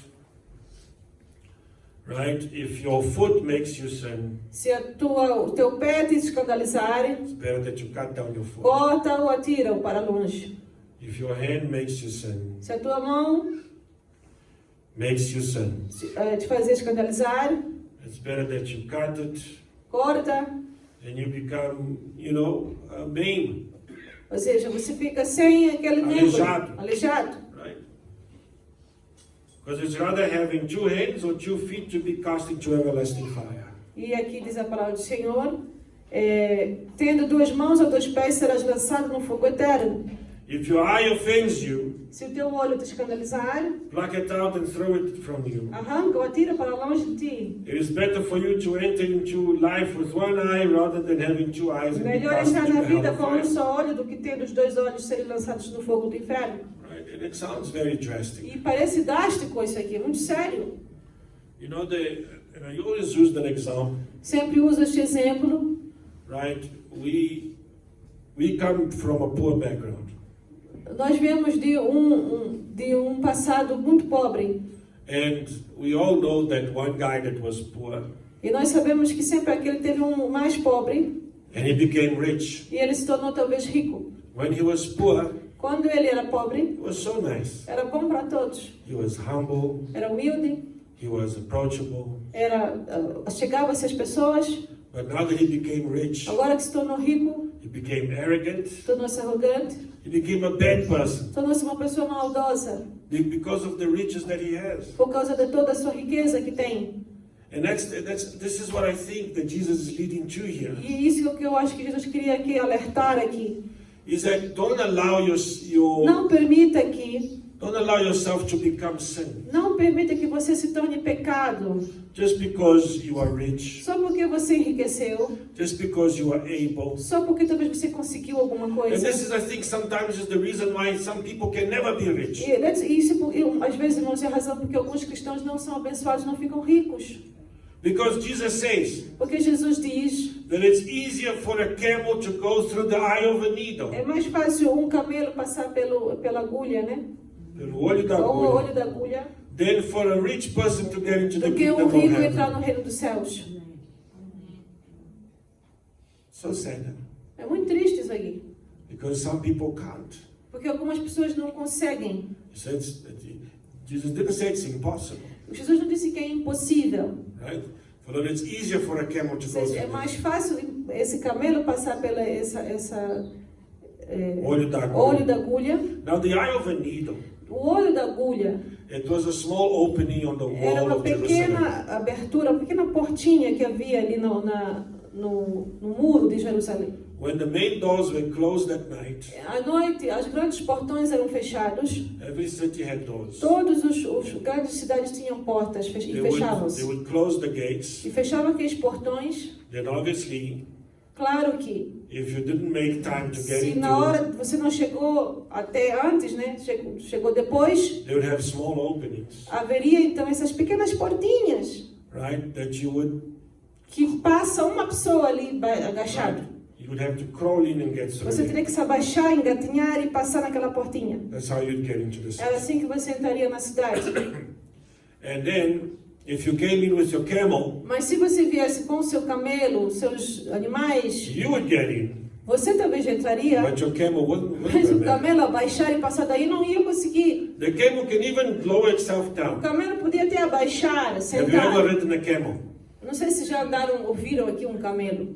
right, if your foot makes you sin, se o teu pé te escandalizar, it's better that you cut down your foot. corta ou atira-o para longe. If your hand makes you sin, Se a tua mão te fazer escandalizar, it's better that you cut it corta, and you become, maimed, ou seja, você fica sem aquele membro, Aleijado. aleijado. right? Because it's rather having 2 hands or 2 feet to be cast into everlasting fire. E aqui diz a palavra do Senhor, tendo 2 mãos ou 2 pés, serás lançado no fogo eterno. If your eye offends you, Se o teu olho te escandalizar, pluck it out and throw it from you. arranca ou atira para longe de ti. It is better for you to enter into life with 1 eye rather than having 2 eyes and be Melhor cast estar into na the vida hell com um of fire. só olho do que ter os 2 olhos serem lançados no fogo do inferno. Right? And it sounds very drastic. E parece drástico isso aqui, muito sério. You know, and I always use that example, Sempre uso este exemplo. right? We come from a poor background. Nós viemos de um passado muito pobre. And we all know that one guy that was poor, E nós sabemos que sempre aquele teve um mais pobre and he became rich. e ele se tornou talvez rico. When he was poor, Quando ele era pobre, it was so nice. era bom para todos. He was humble, Era humilde, he was approachable. chegava-se às pessoas. But now that he became rich, Agora que se tornou rico, he became arrogant, tornou-se arrogante, he became a bad person tornou-se uma pessoa maldosa because of the riches that he has. por causa de toda a sua riqueza que tem. And this is what I think that Jesus is leading to here. E isso que eu acho que Jesus queria aqui alertar aqui. Is that don't allow Não permita que, don't allow yourself to become sin não permita que você se torne pecado just because you are rich, só porque você enriqueceu, just because you are able. só porque talvez você conseguiu alguma And coisa. this is, I think, sometimes is the reason why some people can never be rich. E isso, às vezes, irmãos, é a razão porque alguns cristãos não são abençoados, não ficam ricos. Because Jesus says Porque Jesus diz, that it's easier for a camel to go through the eye of a needle. é mais fácil um camelo passar pela agulha, né? Pelo olho da Ou o agulha, olho da agulha, than for a rich person to get into the do que kingdom um of rico entrar heaven. no reino dos céus. So sad. É muito triste isso aqui. Because some people can't. Porque algumas pessoas não conseguem. Jesus didn't say it's impossible, Jesus não disse que é impossível. right? For that it's easier for a camel to Ou go seja, é through mais fácil esse camelo passar pela olho da agulha. olho da agulha. Now the eye of a needle, O olho da agulha it was a small opening on the era wall uma of Jerusalem. pequena abertura, uma pequena portinha que havia ali no muro de Jerusalém. When the main doors were closed at night, À noite, os grandes portões eram fechados. every city had doors. Todos os grandes cidades tinham portas e They fechavam-se. would close the gates. E fechavam aqueles portões. Then obviously, Claro que if you didn't make time to get se into, na hora você não chegou até antes, né? Chegou depois, they would have small openings, haveria então essas pequenas portinhas right? That you would que passa uma pessoa ali agachado. You would have to crawl in and get through Você it. teria que se abaixar, engatinhar e passar naquela portinha. That's how you'd get into the city. Era assim que você entraria na cidade. And then, if you came in with your camel, Mas se você viesse com o seu camelo, seus animais, you would get in, você também já entraria. but your camel wouldn't. Mas o camelo abaixar e passar daí não ia conseguir. The camel can even lower itself O down. camelo podia até abaixar, Have you sentar. ever ridden a camel? Não sei se já andaram ou viram aqui um camelo.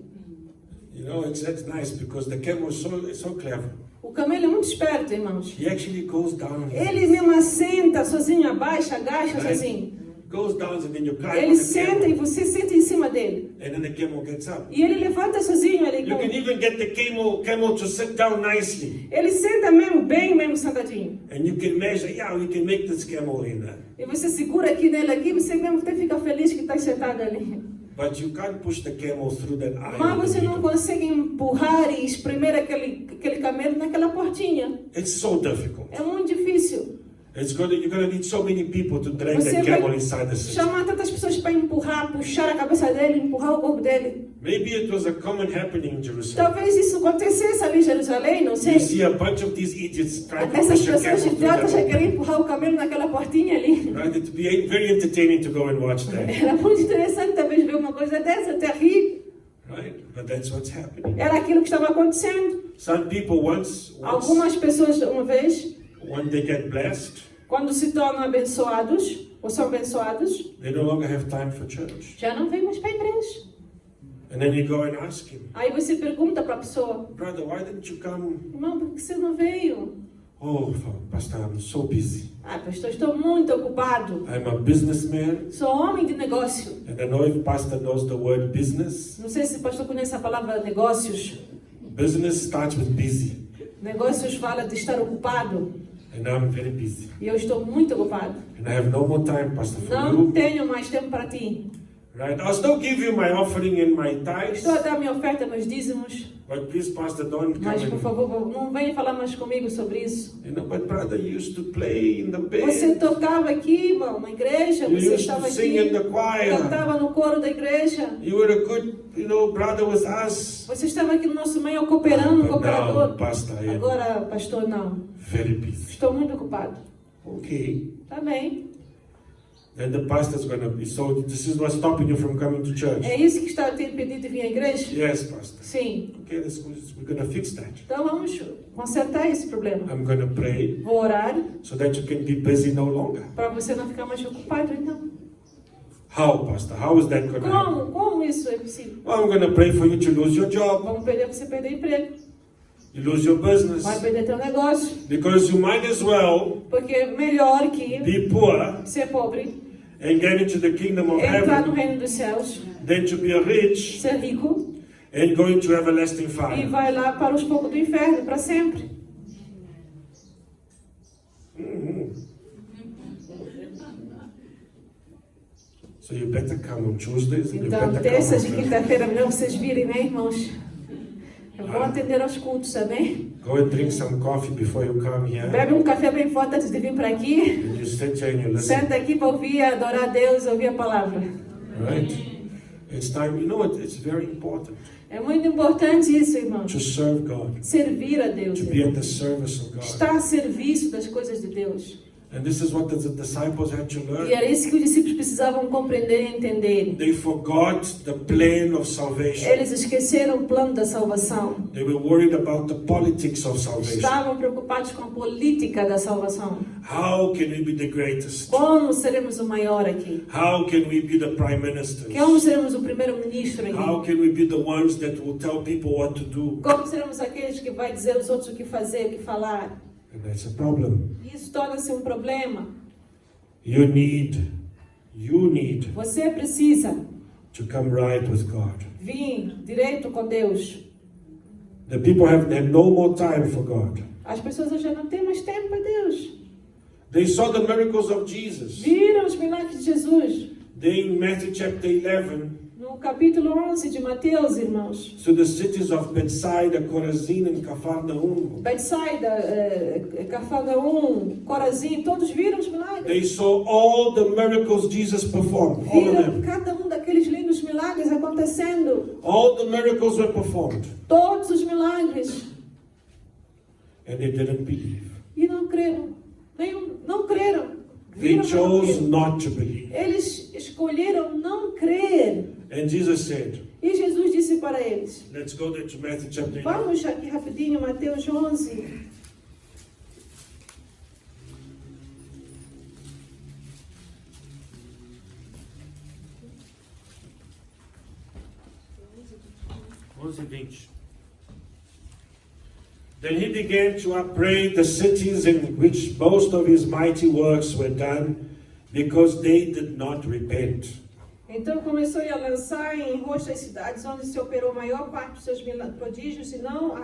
You know, that's nice because the camel is so clever. O camelo é muito esperto, irmãos. He actually goes down. Ele mesmo assenta sozinho, abaixa, agacha sozinho. Goes down and then you climb Ele on the senta e camel. você senta em cima dele. And then the camel gets up. E ele levanta sozinho. You can even get the camel to sit down nicely. Ele senta mesmo, bem mesmo sentadinho. And you can measure, yeah, we can make this camel in there. E você segura aqui nele aqui, você mesmo até fica feliz que está sentado ali. But you can't push the camel through that eye. Mas of the você não needle. consegue empurrar e espremer aquele camelo naquela portinha. It's so difficult. É muito difícil. You're gonna need so many people to drag Você that camel vai inside the city. chamar tantas pessoas para empurrar, puxar a cabeça dele, empurrar o corpo dele. Maybe it was a common happening in Jerusalem. Talvez isso acontecesse ali em Jerusalém, não sei. You see a bunch of these idiots trying to Essas push a pessoas camel through idiotas já that. querem empurrar o camelo naquela portinha ali. Right? It'd be very entertaining to go and watch that. Era muito interessante talvez ver uma coisa dessa, até rir. Right? But that's what's happening. Era aquilo que estava acontecendo. Some people Algumas pessoas, uma vez, when they get blessed, quando se tornam abençoados, ou são abençoados, they no longer have time for church. já não vêm mais para a igreja. And then you go and ask him, Aí você pergunta para a pessoa, brother, why didn't you come? irmão, por que você não veio? Oh, pastor, I'm so busy. Ah, pastor, estou muito ocupado. I'm a businessman. Sou homem de negócio. And I know if pastor knows the word business. Não sei se o pastor conhece a palavra negócios. Business starts with busy. Negócios fala de estar ocupado. And I'm very busy. E eu estou muito ocupado. And I have no more time, pastor, for Não you. tenho mais tempo para ti. Right? I'll still give you my offering and my tithes. Estou a dar minha oferta, meus dízimos. But please, pastor, don't come Mas, por and... favor, não venha falar mais comigo sobre isso. You know, but brother, you used to play in the Você band. tocava aqui, irmão, na igreja. You Você used estava to sing in aqui, the choir. cantava no coro da igreja. You were a good, brother with us. Você estava aqui no nosso meio cooperando, But now, cooperador. pastor, I am Agora, pastor, não. very busy. Estou muito ocupado. Okay. Tá bem. Then the pastor's going to be, so this is what's stopping you from coming to church? É isso que está te impedindo de vir à igreja? Yes, pastor. Sim. Okay, we're going to fix that. Então vamos consertar esse problema. I'm going to pray Vou orar so that you can be busy no longer. para você não ficar mais ocupado, então. How, pastor? How is that going to happen? Como isso é possível? Well, I'm going to pray for you to lose your job, Vamos perder você perder emprego. you lose your business, Vai perder teu negócio. because you might as well Porque é melhor que be poor ser pobre, and get into the kingdom of entrar no heaven reino dos céus, than to be rich ser rico and go into everlasting e fire. vai lá para os fogos do inferno para sempre. So you better come on Tuesdays and you Então, better come terças on e Thursdays. quinta-feira, melhor vocês virem, né, irmãos? Eu vou atender aos cultos, amém? Go and drink some coffee before you come here. Bebe um café bem forte antes de vir para aqui. And you sit here and you listen. Senta aqui para ouvir, adorar a Deus, ouvir a palavra. Right? It's time, it's very important É muito importante isso, irmãos. to serve God, Servir a Deus. to be irmãos. at the service of God. Estar a serviço das coisas de Deus. And this is what the disciples had to E learn. era isso que os discípulos precisavam compreender e entender. They forgot the plan of salvation. Eles esqueceram o plano da salvação. They were worried about the politics of salvation. Estavam preocupados com a política da salvação. How can we be the greatest? Como seremos o maior aqui? How can we be the prime ministers? Como seremos o primeiro-ministro How aqui? can we be the ones that will tell people what to do? Como seremos aqueles que vai dizer aos outros o que fazer, o que falar? And that's a problem. Isso torna-se um problema. You need Você precisa to come right with God. vir direito com Deus. The people have no more time for God. As pessoas hoje já não têm mais tempo para Deus. They saw the miracles of Jesus. Viram os milagres de Jesus. They, in Matthew chapter 11, No capítulo 11 de Mateus, irmãos. to the cities of Bethsaida, Chorazin, and Capharnaum. Betsaida, Cafarnaum, Corazim, todos viram os milagres. They saw all the miracles Jesus performed. All of Viram them. cada um daqueles lindos milagres acontecendo. All the miracles were performed. Todos os milagres. And they didn't believe. E não creram. Não creram. They Viram, mas não chose creram. not to believe. Eles escolheram não crer. And Jesus said, E Jesus disse para eles. let's go there to Matthew chapter 11. Vamos aqui rapidinho, Mateus 11. Then he began to upbraid the cities in which most of his mighty works were done, because they did not repent. Então começou a lançar em rosto as cidades onde se operou a maior parte dos seus prodígios e não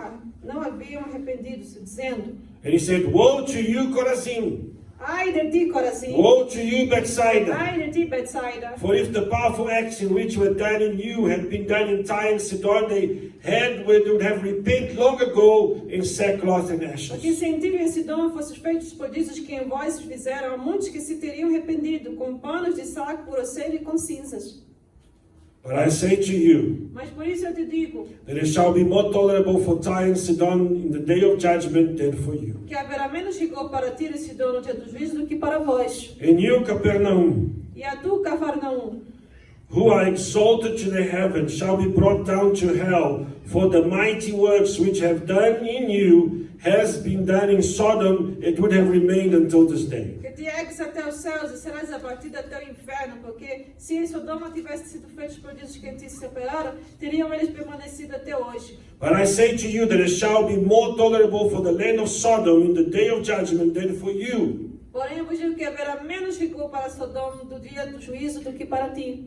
haviam arrependido-se, dizendo: And he said, woe to you, Chorazin! Ai de ti, Corazim! Woe to you, Bethsaida! Ai de ti, Betsaida! For if the powerful acts in which were done in you had been done in Tyre and Sidon, they would have repented long ago in sackcloth and Porque ashes. se em Tiro e em Sidom fossem feitos os prodígios que em vós se fizeram, há muitos que se teriam arrependido, com panos de saco, grosseiro e com cinzas. But I say to you, Mas por isso eu te digo, that it shall be more tolerable for Tyre and Sidon in the day of judgment than for you. que haverá menos rigor para Tiro e Sidom no dia do juízo do que para vós. And you, Capernaum, E a tu, Cafarnaum, who are exalted to the heavens, shall be brought down to hell, for the mighty works which have done in you has been done in Sodom, it would have remained until this day. que te ergues até os céus e serás abatido até o inferno, porque se em Sodoma tivessem sido feitos os prodígios que em ti se operaram, teriam eles permanecido até hoje. But I say to you that it shall be more tolerable for the land of Sodom in the day of judgment than for you. Porém, eu vos digo que haverá menos rigor para Sodoma do dia do juízo do que para ti.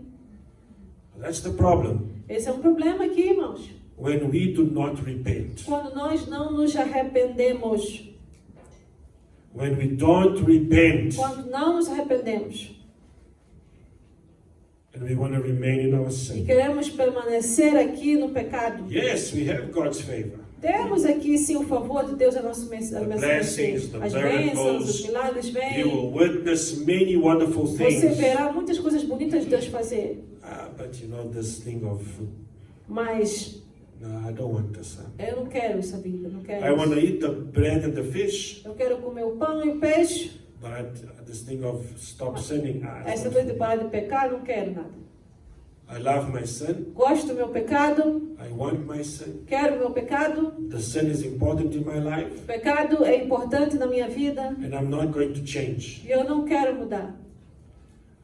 That's the problem. Esse é um problema aqui, irmãos. When we do not repent. Quando nós não nos arrependemos. When we don't repent Quando não nos arrependemos. and we want to remain in our E sin. queremos permanecer aqui no pecado. Yes, we have God's favor. Temos aqui sim o favor de Deus a nosso blessings, the As bênçãos, miracles. os milagres You vêm. will witness many wonderful Você things. verá muitas coisas bonitas de Deus fazer. But you know this thing of, Mas no, I don't want this. eu não quero essa vida, não quero I want to isso. eat the bread and the fish, Eu quero comer o pão e o peixe. but this thing of stop sinning. It's Essa not coisa de for me. parar de pecar, não quero nada. I love my sin. Gosto do meu pecado, I want my sin. quero o meu pecado. The sin is important in my O life, pecado é importante na minha vida and I'm not going to change. e eu não quero mudar.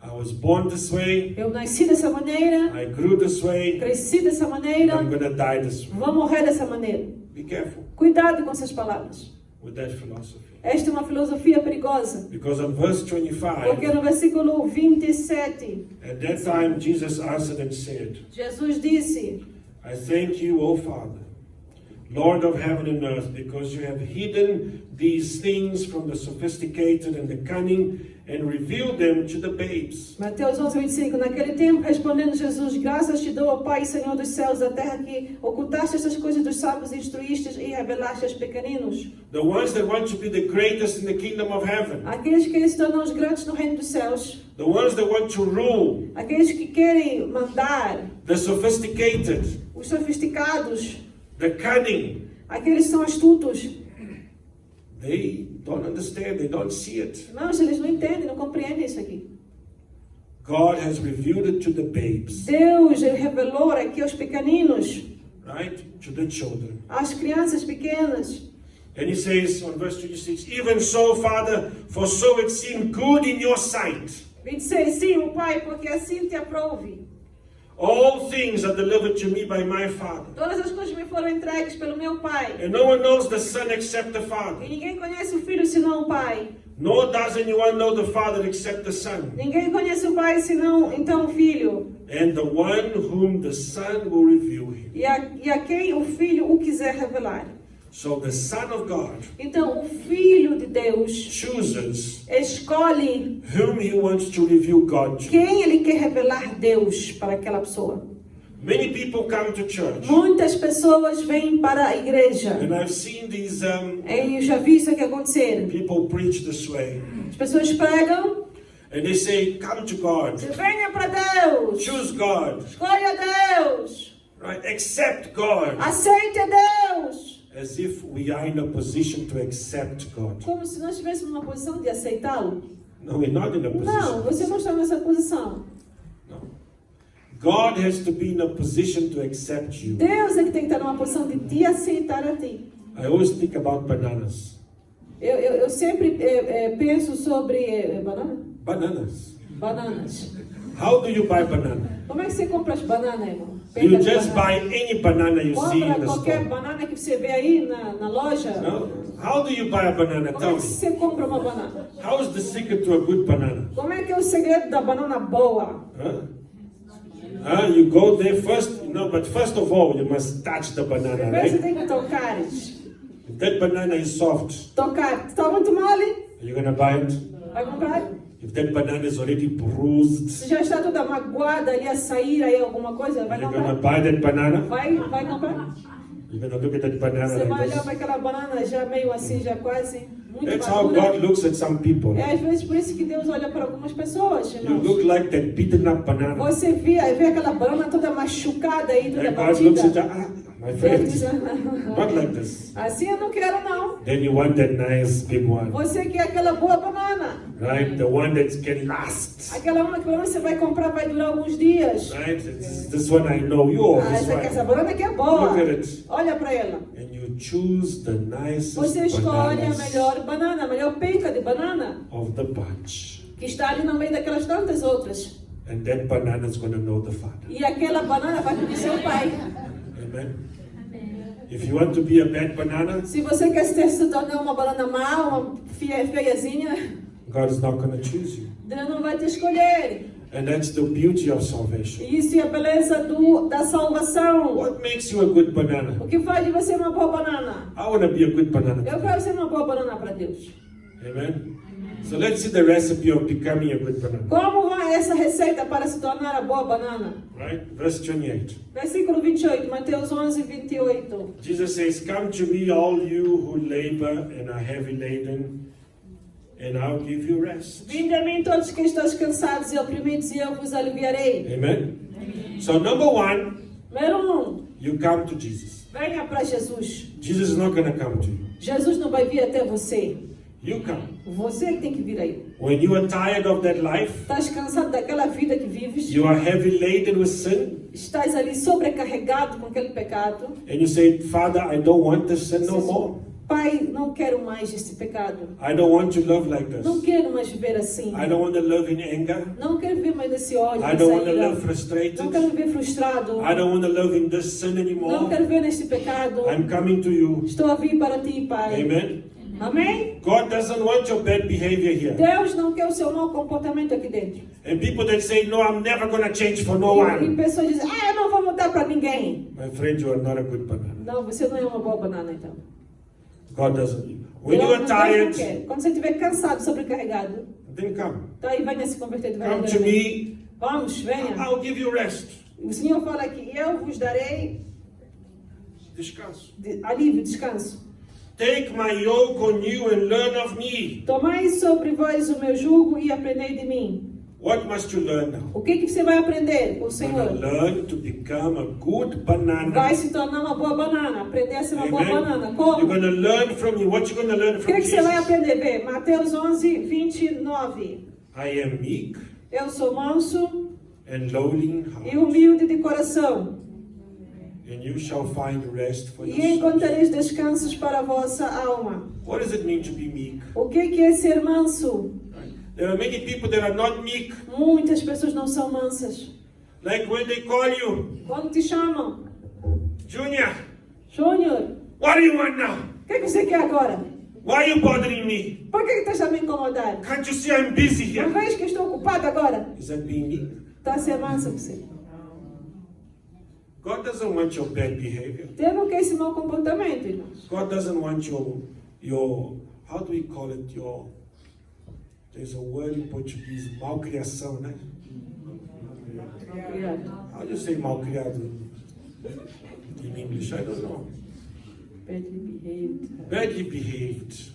I was born this way. Eu nasci dessa maneira, I grew this way. cresci dessa And maneira, I'm going to die this way. vou morrer dessa maneira. Be careful Cuidado com essas palavras. with that philosophy. Esta é uma filosofia perigosa. Because on verse Porque 25, no versículo 27, at that time Jesus answered and said, Jesus disse: I thank you, O Father, Lord of heaven and earth, because you have hidden these things from the sophisticated and the cunning and revealed them to the babes. Mateus 11:25. Naquele tempo, respondendo Jesus: Graças te dou, ó Pai, Senhor dos céus e da terra, que ocultaste estas coisas dos sábios, instruíste e revelaste aos pequeninos. The ones that want to be the greatest in the kingdom of heaven. Aqueles que querem se tornar os grandes no reino dos céus. The ones that want to rule. Aqueles que querem mandar. The sophisticated. Os sofisticados. The cunning. Aqueles que são astutos. They don't understand, they don't see it. Irmãos, eles não entendem, não compreendem isso aqui. God has revealed it to the babes, Deus revelou aqui aos pequeninos, right? To the children. às crianças pequenas. And he says on verse 26, even so, Father, for so it seemed good in your sight. 26, sim, o Pai, porque assim te aprove. All things are delivered to me by my Father. Todas as coisas me foram entregues pelo meu Pai. And no one knows the Son except the Father. E ninguém conhece o Filho senão o Pai. Nor does anyone know the Father except the Son. Ninguém conhece o Pai senão então o Filho. And the one whom the Son will reveal him. E a quem o Filho o quiser revelar. So the Son of God Então o Filho de Deus chooses escolhe whom he wants to reveal God to. quem ele quer revelar Deus para aquela pessoa. Many people come to church. Muitas pessoas vêm para a igreja. And I've seen these Eu já vi isso aqui acontecer. people preach this way. As pessoas pregam, And they say, come to God. venha para Deus, Choose God. escolha Deus, Right? Accept God. aceite a Deus. As if we are in a position to accept God. Como se nós estivéssemos numa posição de aceitá-lo. No, we're not in a position. Não, você não está nessa posição. No. God has to be in a position to accept you. Deus é que tem que estar numa posição de te aceitar a ti. I always think about bananas. Eu sempre penso sobre Bananas. bananas. How do you buy banana? Como é que você compra as bananas, irmão? You Penca de just banana. buy any banana you see in Compra the qualquer store. banana que você vê aí na loja. No? How do you buy a banana? Como é Tell que me. você compra uma banana? How is the secret to a good banana? Como é que é o segredo da banana boa? You go there first, but first of all, you must touch the banana, Primeiro você right? tem que tocar. If that banana is soft, Tocar. Está muito mole? are you going to buy it? Vai comprar? If that banana is already bruised, Se já está toda magoada ali a sair aí alguma coisa, vai are you going to comprar? buy that banana? Vai comprar? You're going to look at that banana Você vai like olhar this. para aquela banana já meio assim, já quase muito That's how madura. God looks at some people. É às vezes por isso que Deus olha para algumas pessoas, You irmãos. look like that beaten up banana. Você vê aquela banana toda machucada aí, toda And God looks at batida. you, my Deus diz, friend, not like this. assim eu não quero não. Then you want that nice big one, Você quer aquela boa banana. right? The one that can last, Aquela uma que você vai comprar vai durar alguns dias. right? This one I know. You all this Essa one. banana que é boa. Look at it. Olha para ela. And you choose the nicest Você escolhe a bananas melhor banana, a melhor penca de banana. of the bunch. Que está ali no meio daquelas tantas outras. And that banana is going to know the Father. E aquela banana vai conhecer seu pai. Amen. If you want to be a bad banana, Se você quer se tornar uma banana má, uma feiazinha, God is not going to choose you. Deus não vai te escolher. And that's the beauty of salvation. E isso é a beleza da salvação. What makes you a good banana? O que faz de você uma boa banana? I want to be a good banana. Eu quero ser uma boa banana para Deus. Amen. So let's see the recipe of becoming a good banana. Como vai essa receita para se tornar a boa banana? Right? Verse 28. Versículo 28, Mateus 11, 28. Jesus says, come to me, all you who labor and are heavy laden, and I'll give you rest. Vinde a mim todos que estáis cansados e oprimidos e eu vos aliviarei. Amen. So number one, Número 1, you come to Jesus. venha para Jesus. Jesus is not going to come to you. Jesus não vai vir até você. You come. Você que tem que vir aí. When you are tired of that life, Estás cansado daquela vida que vives? you are heavy laden with sin, Estás ali sobrecarregado com aquele pecado? and you say, Father, I don't want this sin no more. Pai, não quero mais este pecado. I don't want to love like Não this. quero mais viver assim. I don't want to live in anger. Não quero viver mais nesse ódio, I nessa don't want to ira. live frustrated. Não quero viver frustrado. I don't want to live in this sin Não anymore. quero viver neste pecado. I'm coming to you. Estou a vir para ti, Pai. Amen. Amém? God doesn't want your bad behavior here. Deus não quer o seu mau comportamento aqui dentro. And people that say, no, I'm never going to change for no E one. pessoas dizem, eu não vou mudar para ninguém. My friend, you are not a good banana. Não, você não é uma boa banana, então. God doesn't. When you Deus are não tired, quer. Quando você estiver cansado, sobrecarregado, then come. então aí venha se converter de Come to verdadeiramente. me. Vamos, venha. I'll give you rest. O Senhor fala aqui, eu vos darei Descanso. alívio, descanso. Take my yoke on you and learn of me. Tomai sobre vós o meu jugo e aprendei de mim. What must you learn now? O que você vai aprender com o You're Senhor? going to learn to become a good banana. Vai se tornar uma boa banana, aprender a ser uma boa banana. Amen. Como? You're going to learn from me. What you going to learn O from que você vai Jesus? aprender? Vê, Mateus 11, 29. I am meek Eu sou manso and lowly in e heart. humilde de coração. and you shall find rest for your e souls. encontrareis descansos para a vossa alma. What does it mean to be meek? O que é ser manso? There are many people that are not meek. Muitas pessoas não são mansas. Like when they call you, Quando te chamam, Junior, Júnior, what do you want now? o que você quer agora? Why are you bothering me? Por que estás a me incomodar? Can't you see I'm busy Não here? vês que estou ocupado agora? Is that being meek? Está a ser manso você. God doesn't want your bad behavior. Deus não quer esse mau comportamento, irmãos. God doesn't want your how do we call it, there's a word in Portuguese, malcriação, né? How do you say malcriado in English? I don't know. Badly behaved. Badly behaved.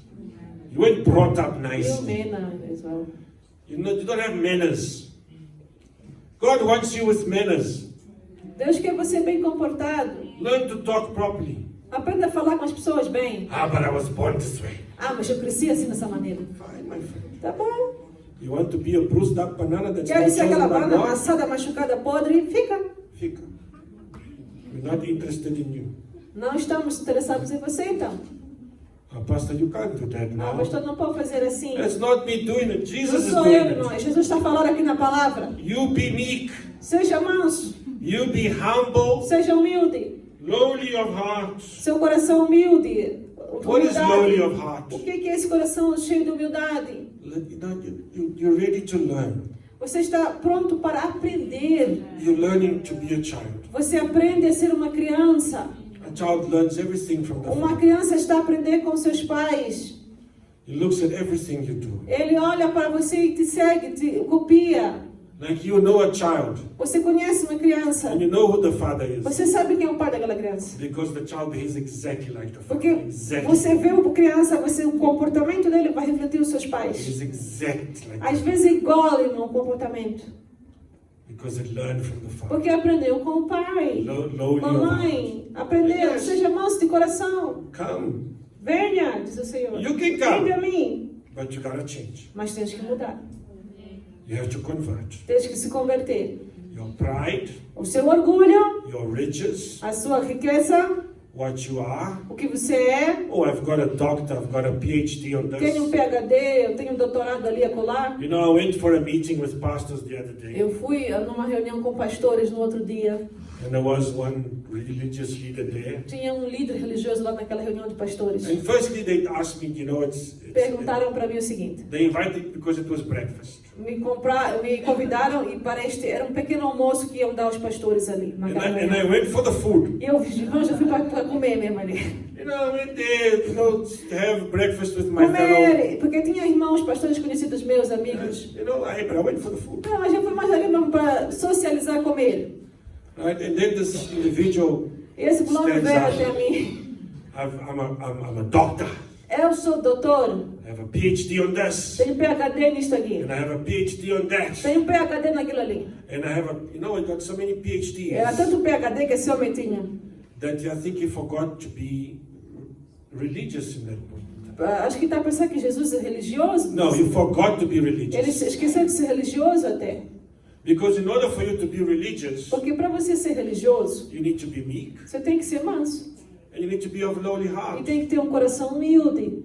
You weren't brought up nicely. As well. You don't have manners. God wants you with manners. Deus quer você bem comportado. Learn to talk properly. Aprenda a falar com as pessoas bem. But I was born this way. Mas eu cresci assim dessa maneira. Fine, my friend. Tá bom. You want to be a bruised up banana that's Quer not ser aquela chosen by banana God? amassada, machucada, podre? Fica. Fica. We're not interested in you. Não estamos interessados em você, então. Pastor, you can't do that now. Pastor, não pode fazer assim. That's not me doing it. Não Jesus is sou doing eu, it. irmão. Jesus está falando aqui na palavra. You be meek. Seja manso. You be humble, Seja humilde. lowly of heart. Seu coração humilde. What is lowly of heart? O que é esse coração cheio de humildade? You're ready to learn. Você está pronto para aprender. You're learning to be a child. Você aprende a ser uma criança. A child learns everything from the Uma father. criança está a aprender com seus pais. He looks at everything you do. Ele olha para você e te segue, te copia. Like you know a child, Você conhece uma criança. and you know who the father is. Você sabe quem é o pai daquela criança. Because the child behaves exactly like the father. Porque Exactly. você vê uma criança, o comportamento dele vai refletir os seus It pais. is exactly like Às the vezes é igual, irmão, o comportamento. Because it learned from the father. Porque aprendeu com o pai, Lowly com a of heart. mãe. Aprendeu, Yes. seja manso de coração. Come, Venha, diz o Senhor. You can come. Venha a mim. but you gotta change. Mas tens que mudar. You have to convert. Tens que se converter. Your pride, O seu orgulho, your riches, a sua riqueza, what you are. o que você é. Oh, I've got a doctor, I've got a PhD on Tenho um this. PhD, eu tenho um doutorado ali a colar. You know, I went for a meeting with pastors the other day, Eu fui numa reunião com pastores no outro dia. and there was one religious leader there. Tinha um líder religioso lá naquela reunião de pastores. And firstly, they asked me, you know, Perguntaram para mim o seguinte: they invited because it was breakfast. me convidaram e para era um pequeno almoço que iam dar aos pastores ali naquela And I reunião. went for the food. E eu fui para comer mesmo ali. You know, I went there, you know, to have breakfast with my fellow. Comer, porque tinha irmãos pastores conhecidos meus, amigos. You know, but I went for the food. Não, mas eu fui mais ali mesmo para socializar, comer. Right? And then this individual, E esse fulano Stands veio up. até mim. I'm a doctor. Eu sou doutor, I have a PhD on this. tenho PhD nisto aqui. And I have a PhD on that. Tenho PhD naquilo ali. And I have I got so many Era PhDs tanto PhD que esse homem tinha. that I think he forgot to be religious in that point. Acho que está a pensar que Jesus é religioso. No, he forgot to be Ele religious. esqueceu de ser religioso até. Because in order for you to be religious, Porque para você ser religioso, you need to be meek você tem que ser manso. and you need to be of lowly E heart. tem que ter um coração humilde.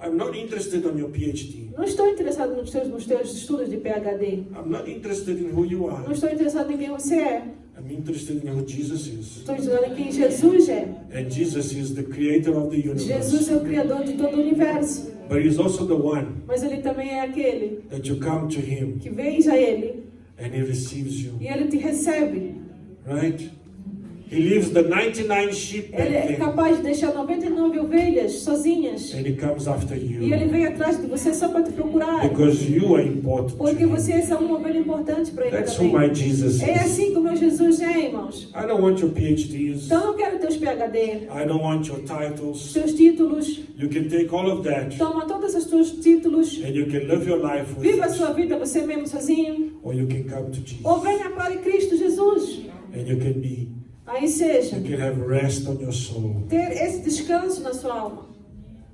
I'm not interested on your PhD. Não estou interessado nos teus estudos de PhD. I'm not interested in who you are. Não estou interessado em quem você é. I'm interested in who Jesus is. Estou interessado em quem Jesus é. And Jesus is the creator of the Jesus universe. é o Criador de todo o universo. But he's also the one Mas Ele também é aquele that you come to him que vens a Ele and he receives you. e Ele te recebe. Right? He leaves the 99 sheep back Ele é there capaz de deixar 99 ovelhas sozinhas. and he comes after E Ele you vem atrás de você só para te procurar. because you are important to Porque him. você é uma ovelha importante para Ele That's who também. my Jesus É is. assim que o meu Jesus é, irmãos. I don't want your PhDs. Então eu não quero teus PhD, I don't want your titles. teus títulos. You can take all of that Toma todos os teus títulos. and you can live your life with Viva a it. sua vida você mesmo sozinho. Or you can come to Ou Jesus venha para Cristo Jesus. and you can be, Aí seja, you can have rest on your soul. ter esse descanso na sua alma.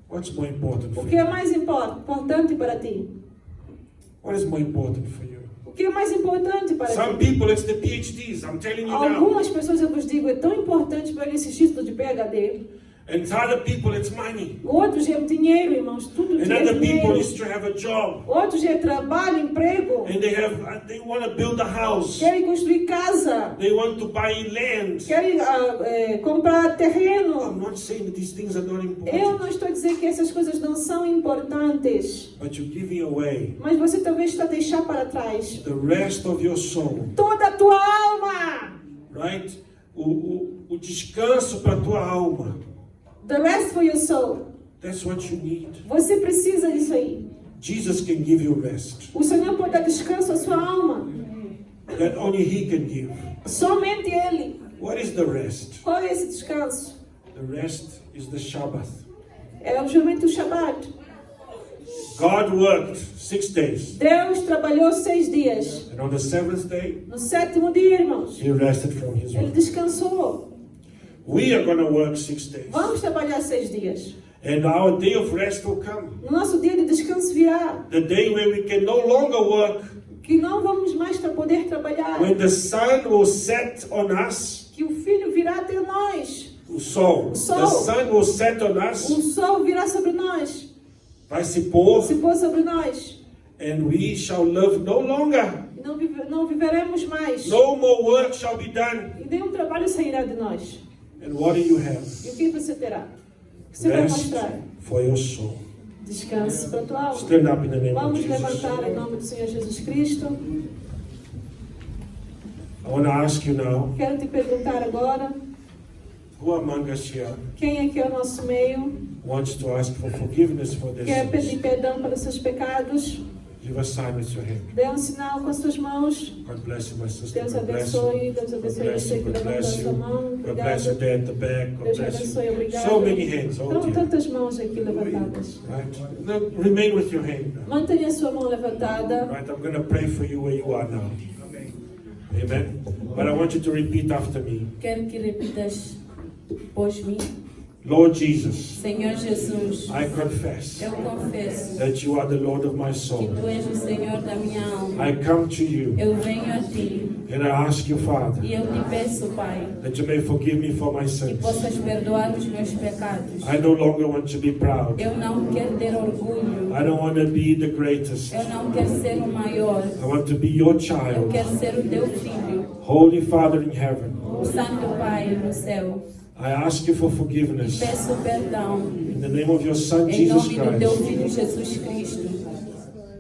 What's more important O for que é you? mais importante para ti? What is more important for you? O que é mais importante para Some ti? people, it's the PhDs. I'm telling you now. Algumas pessoas, eu vos digo, é tão importante para esse título de PhD. And to other people, it's money. Outros é dinheiro, irmãos. Tudo And que é other people dinheiro. is to have a job. Outros é trabalho, emprego. And they want to build a house. Querem construir casa. They want to buy land. Querem comprar terreno. I'm not saying that these things are not Eu important. não estou a dizer que essas coisas não são importantes. But you're giving away Mas você talvez está a deixar para trás the rest of your soul. toda a tua alma. Right? O descanso para a tua alma. The rest for your soul. That's what you need. Você precisa disso aí. Jesus can give you rest. O Senhor pode dar descanso à sua alma. That only He can give. Somente Ele. What is the rest? Qual é esse descanso? The rest is the Shabbat. É obviamente o Shabat. God worked 6 days. Deus trabalhou 6 dias. And on the 7th day, No 7º dia, irmãos, He rested from His Ele work. descansou. We are going to work 6 days. Vamos trabalhar 6 dias. And our day of rest will come. No nosso dia de descanso virá. The day where we can no longer work. Que não vamos mais poder trabalhar. When the sun will set on us. Que o Filho virá até nós. O sol. The sun will set on us. O sol virá sobre nós. Vai se pôr. Se pôr sobre nós. And we shall live no longer. Não viveremos mais. No more work shall be done. E nenhum trabalho sairá de nós. And what do you have? E o que você terá? O que você vai Rest mostrar? for your soul. Descanso para a tua alma. Stand up in the name of Vamos Jesus. levantar em nome do Senhor Jesus Cristo. I want to ask you now, Quero te perguntar agora, who among us here quem aqui é o nosso meio wants to ask for forgiveness for their quer pedir sins? perdão pelos seus pecados? Give a sign with your hand. Dê um sinal com as suas mãos. God bless you, my sister. Deus God bless you. abençoe. Deus God abençoe bless você you. que God levantou a bless sua you. mão. God bless you Obrigado. there at the back. God Deus bless abençoe. you. Obrigado. So many hands. Oh Então, dear. tantas mãos aqui levantadas. Right? Now, remain with your hand now. Mantenha a sua mão levantada. Right? I'm going to pray for you where you are now. Amen. But I want you to repeat after me. Quero que repitas após mim. Lord Jesus, Senhor Jesus, I confess eu confesso that you are the Lord of my que soul. Tu és o Senhor da minha alma. I come to you Eu venho a Ti and I ask you, Father, e eu te peço, Pai, that you may forgive me for my que sins. possas perdoar os meus pecados. I no longer want to be proud. Eu não quero ter orgulho. I don't want to be the greatest. Eu não quero ser o maior. I want to be your Eu child. quero ser o Teu filho, Holy Father in heaven, o Santo Pai no céu. I ask you for forgiveness. Peço perdão In the name of your Son, em Jesus nome do Teu Christ. Filho Jesus Cristo.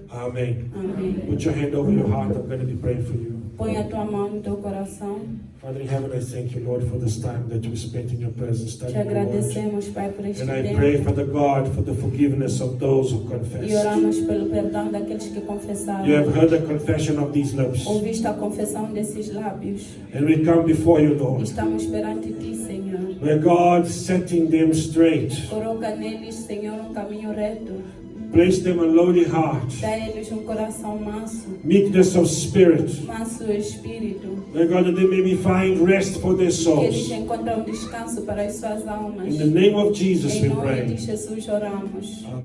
Amen. Amém. Put your hand over your heart. I'm going to be praying for you. Põe a tua mão no teu coração. Father in heaven, I thank you, Lord, for this time that we spent in your presence Te studying your word. agradecemos, Pai, por este And I pray, tempo. Father God, for the forgiveness of those who E confess. oramos pelo perdão daqueles que confessaram. You have heard the confession of these lips. Ouviste a confissão desses lábios. And we come before you, E Lord. estamos perante Ti, Senhor. May God setting them straight. Coloca neles, Senhor, um caminho reto. Place them a lowly heart. Dá a eles um coração manso. Meekness of spirit. Manso espírito. May God, that they may find rest for their Que eles souls. encontrem descanso para as suas almas. In the name of Jesus Em we nome de pray. Jesus oramos.